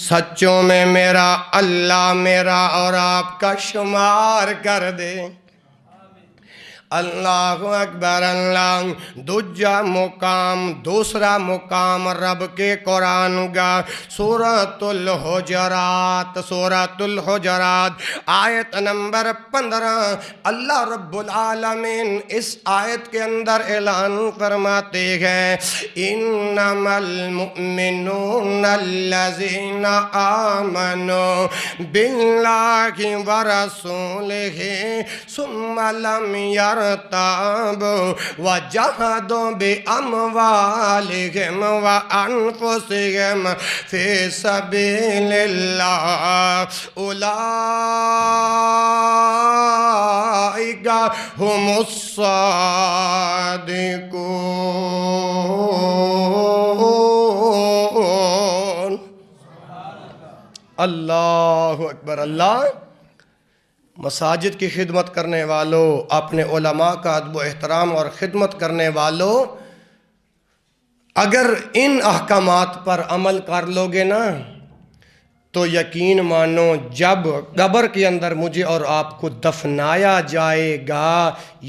سچوں میں میرا اللہ میرا اور آپ کا شمار کر دے۔ اللہ اکبر اللہ۔ دوسرا مقام رب کے قرآن کا سورۃ الحجرات آیت نمبر 15، اللہ رب العالمین اس آیت کے اندر اعلان فرماتے ہیں انما المؤمنون الذین آمنوا باللہ ورسولہ ثم لم ارتابوا وجاہدوا باموالہم وانفسہم فی سبیل اللہ اولئک ہم الصادقون۔ اللہ اکبر اللہ۔ مساجد کی خدمت کرنے والوں، اپنے علماء کا ادب و احترام اور خدمت کرنے والوں، اگر ان احکامات پر عمل کر لوگے نا تو یقین مانو جب قبر کے اندر مجھے اور آپ کو دفنایا جائے گا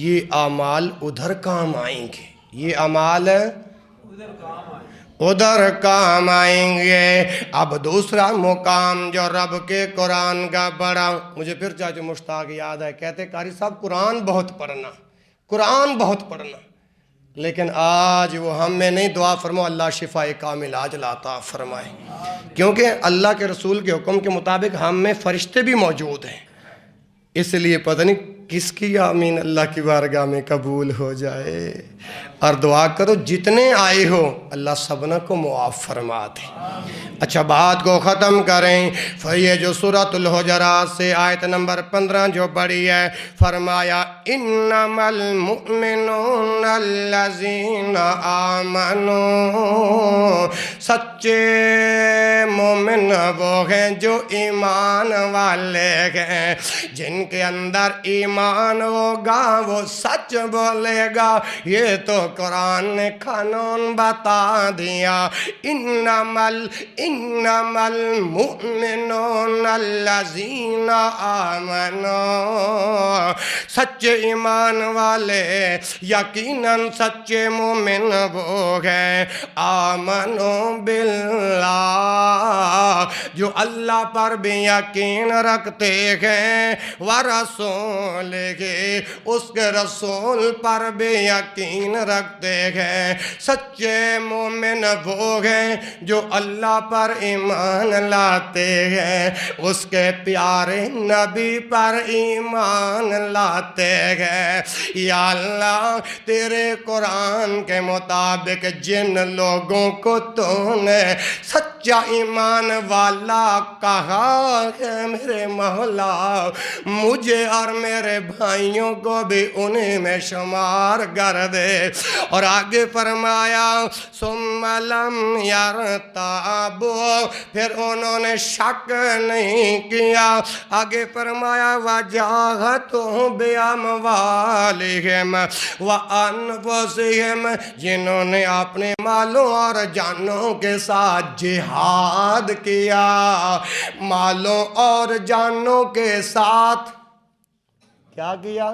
یہ اعمال ادھر کام آئیں گے، یہ اعمال ادھر کام آئیں گے۔ اب دوسرا مقام جو رب کے قرآن کا پڑھا، مجھے پھر چاچو مشتاق یاد ہے، کہتے قاری صاحب قرآن بہت پڑھنا، قرآن بہت پڑھنا، لیکن آج وہ ہم میں نہیں. دعا فرماؤ اللہ شفاء کامل عاجل عطا فرمائے، کیونکہ اللہ کے رسول کے حکم کے مطابق ہم میں فرشتے بھی موجود ہیں. اس لیے پتہ نہیں کس کی آمین اللہ کی بارگاہ میں قبول ہو جائے. اور دعا کرو جتنے آئے ہو اللہ سبنا کو معاف فرما دے. اچھا بات کو ختم کریں. پھر یہ جو سورۃ الحجرات سے آیت نمبر 15 جو پڑھی ہے، فرمایا انما المؤمنون الذین آمنوا، سچے مومن وہ ہیں جو ایمان والے ہیں، جن کے اندر ایمان ہوگا وہ سچ بولے گا. یہ تو قرآن نے قانون بتا دیا. انما المؤمنون الذین آمنوا، سچے ایمان والے یقیناً سچے مومن وہ ہیں، آمنوا باللہ، جو اللہ پر بھی یقین رکھتے ہیں، ورسولہ، اس کے رسول پر بھی یقین رکھتے ہیں. سچے مومن وہ ہیں جو اللہ پر ایمان لاتے ہیں، اس کے پیارے نبی پر ایمان لاتے ہیں. یا اللہ تیرے قرآن کے مطابق جن لوگوں کو تو نے سچا ایمان والا کہا ہے، میرے مولا مجھے اور میرے بھائیوں کو بھی انہیں میں شمار کر دے. اور آگے فرمایا ثم لم یرتابوا، پھر انہوں نے شک نہیں کیا. آگے فرمایا وجاہدوا باموالہم وانفسہم، جنہوں نے اپنے مالوں اور جانوں کے ساتھ جہاد کیا. مالوں اور جانوں کے ساتھ کیا کیا؟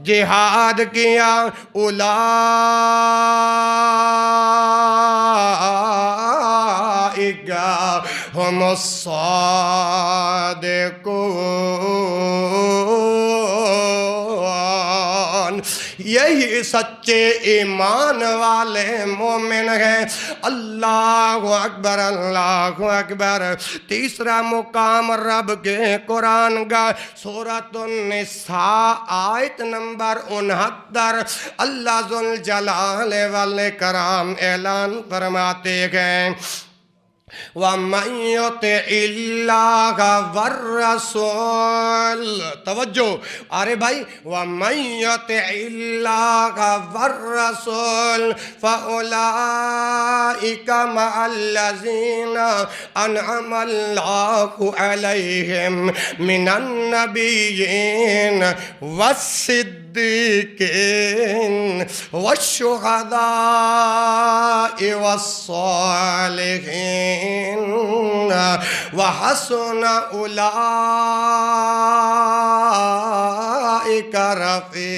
جہاد کیا. اولئک ہم الصادقون، یہی سچے ایمان والے مومن ہیں. اللہ اکبر اللہ اکبر. تیسرا مقام رب کے قرآن کا سورۃ النساء آیت نمبر 69. اللہ ذوالجلال والاکرام اعلان فرماتے ہیں وَمَن يُطِعِ اللَّهَ وَالرَّسُولَ، توجہ ارے بھائی، وَمَن يُطِعِ اللَّهَ وَالرَّسُولَ فَأُولَئِكَ مَعَ الَّذِينَ أَنْعَمَ اللَّهُ عَلَيْهِمْ مِنَ النَّبِيِّينَ وَالصِّدِّيقِينَ وَالشُّهَدَاءِ وَالصَّالِحِينَ وَحَسُنَ أُولَئِكَ رَفِيقًا.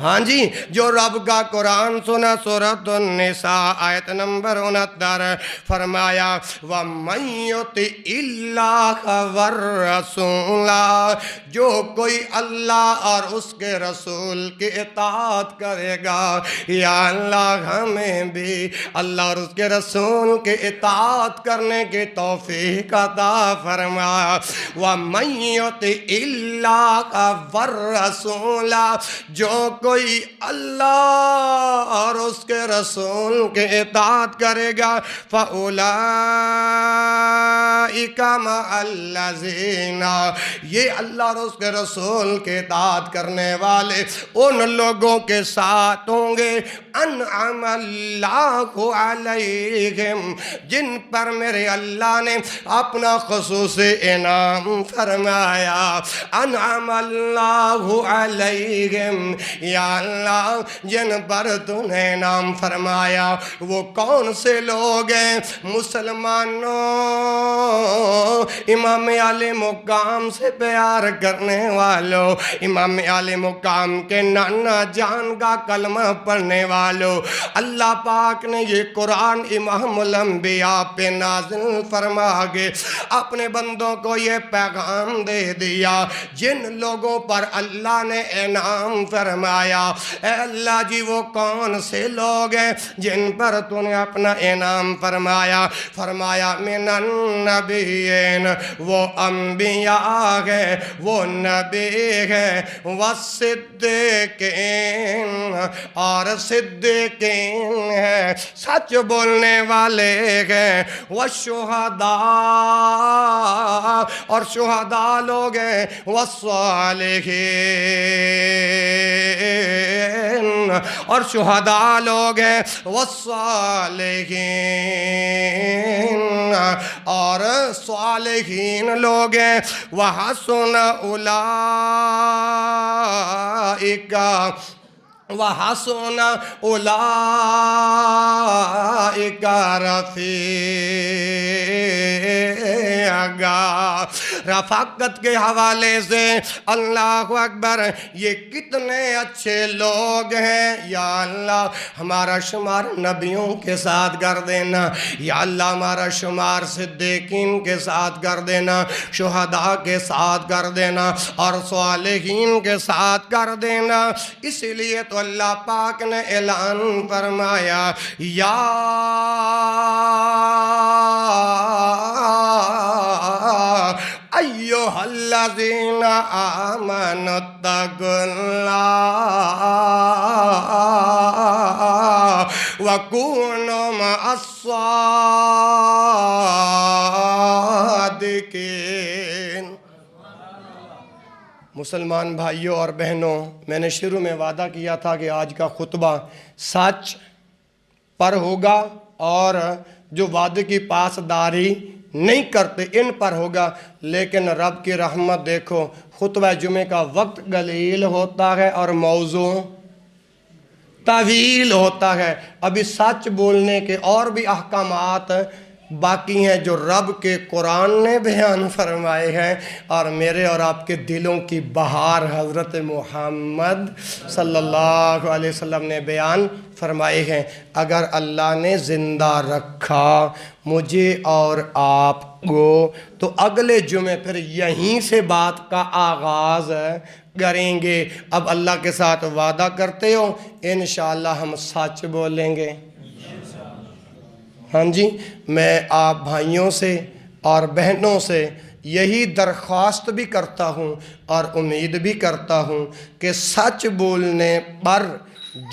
ہاں جی، جو رب کا قرآن سنا سورۃ النساء آیت نمبر 69، فرمایا وَمَن يُطِعِ اللَّهَ وَالرَّسُولَ، جو کوئی اللہ اور اس کے رسول کی اطاعت کرے گا. یا اللہ ہمیں بھی اللہ اور اس کے رسول کی اطاعت کرنے کی توفیق عطا فرما. وَمَن يُطِعِ اللَّهَ وَالرَّسُولَ، جو کوئی اللہ اور اس کے رسول کے اطاعت کرے گا. فَأُولَئِكَ مَعَ الَّذِينَ، یہ اللہ اور اس کے رسول کے اطاعت کرنے والے ان لوگوں کے ساتھ ہوں گے انعم اللہ علیہم، جن پر میرے اللہ نے اپنا خصوصی انعام فرمایا. انعم اللہ علیہم، یا اللہ جن پر تو نے انعام فرمایا وہ کون سے لوگ ہیں؟ مسلمانوں امام علی مقام سے پیار کرنے والوں، امام علی مقام کے نانا جان کا کلمہ پڑھنے والوں، اللہ پاک نے یہ قرآن امام الانبیاء پہ نازل فرما کے اپنے بندوں کو یہ پیغام دے دیا۔ جن لوگوں پر اللہ نے انعام فرمایا، اے اللہ جی وہ کون سے لوگ ہیں جن پر تو نے اپنا انعام فرمایا؟ فرمایا من النبیین، وہ انبیاء ہیں، وہ نبی ہیں، والصدیقین، اور صدیقین ہیں، سچ بولنے والے ہیں، والشہداء، اور شہداء لوگ ہیں، والصالحین، اور شہداء لوگ ہیں، والصالحین، اور صالحین لوگ ہیں، وحسن اولئک، وحسن اولئک رفیقا۔ رفاقت کے حوالے سے اللہ اکبر، یہ کتنے اچھے لوگ ہیں، یا اللہ ہمارا شمار نبیوں کے ساتھ کر دینا، یا اللہ ہمارا شمار صدیقین کے ساتھ کر دینا، شہداء کے ساتھ کر دینا، اور صالحین کے ساتھ کر دینا۔ اسی لیے تو اللہ پاک نے اعلان فرمایا، یا ایھا الذین آمنوا اتقوا اللہ وکونوا مع الصادقین۔ مسلمان بھائیوں اور بہنوں، میں نے شروع میں وعدہ کیا تھا کہ آج کا خطبہ سچ پر ہوگا، اور جو وعدے کی پاسداری نہیں کرتے ان پر ہوگا، لیکن رب کی رحمت دیکھو، خطبہ جمعہ کا وقت قلیل ہوتا ہے اور موضوع طویل ہوتا ہے۔ ابھی سچ بولنے کے اور بھی احکامات باقی ہیں جو رب کے قرآن نے بیان فرمائے ہیں، اور میرے اور آپ کے دلوں کی بہار حضرت محمد صلی اللہ علیہ وسلم نے بیان فرمائے ہیں۔ اگر اللہ نے زندہ رکھا مجھے اور آپ کو تو اگلے جمعے پھر یہیں سے بات کا آغاز کریں گے۔ اب اللہ کے ساتھ وعدہ کرتے ہو انشاءاللہ ہم سچ بولیں گے۔ ہاں جی، میں آپ بھائیوں سے اور بہنوں سے یہی درخواست بھی کرتا ہوں اور امید بھی کرتا ہوں کہ سچ بولنے پر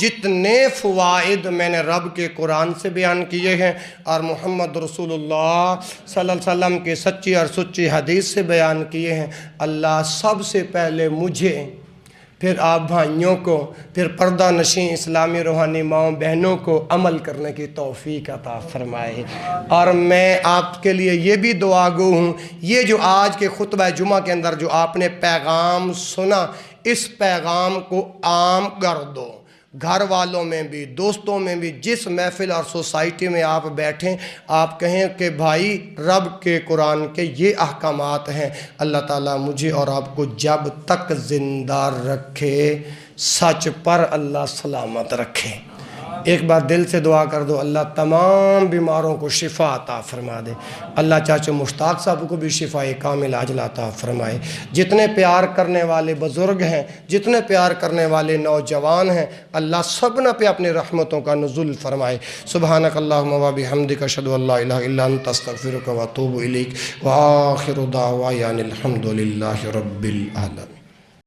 جتنے فوائد میں نے رب کے قرآن سے بیان کیے ہیں اور محمد رسول اللہ صلی اللہ علیہ وسلم کی سچی اور سچی حدیث سے بیان کیے ہیں، اللہ سب سے پہلے مجھے، پھر آپ بھائیوں کو، پھر پردہ نشین اسلامی روحانی ماؤں بہنوں کو عمل کرنے کی توفیق عطا فرمائے۔ اور میں آپ کے لیے یہ بھی دعا گو ہوں، یہ جو آج کے خطبہ جمعہ کے اندر جو آپ نے پیغام سنا، اس پیغام کو عام کر دو، گھر والوں میں بھی، دوستوں میں بھی، جس محفل اور سوسائٹی میں آپ بیٹھیں، آپ کہیں کہ بھائی رب کے قرآن کے یہ احکامات ہیں۔ اللہ تعالیٰ مجھے اور آپ کو جب تک زندہ رکھے سچ پر اللہ سلامت رکھے۔ ایک بار دل سے دعا کر دو، اللہ تمام بیماروں کو شفا عطا فرما دے، اللہ چاچو مشتاق صاحب کو بھی شفا کامل عاجلہ عطا فرمائے، جتنے پیار کرنے والے بزرگ ہیں، جتنے پیار کرنے والے نوجوان ہیں، اللہ سبنا پہ اپنی رحمتوں کا نزول فرمائے۔ سبحانک اللہم و بحمدک اشہد ان لا الہ الا انت استغفرک و اتوب الیک، وآخر دعوانا الحمد للہ رب العالمین۔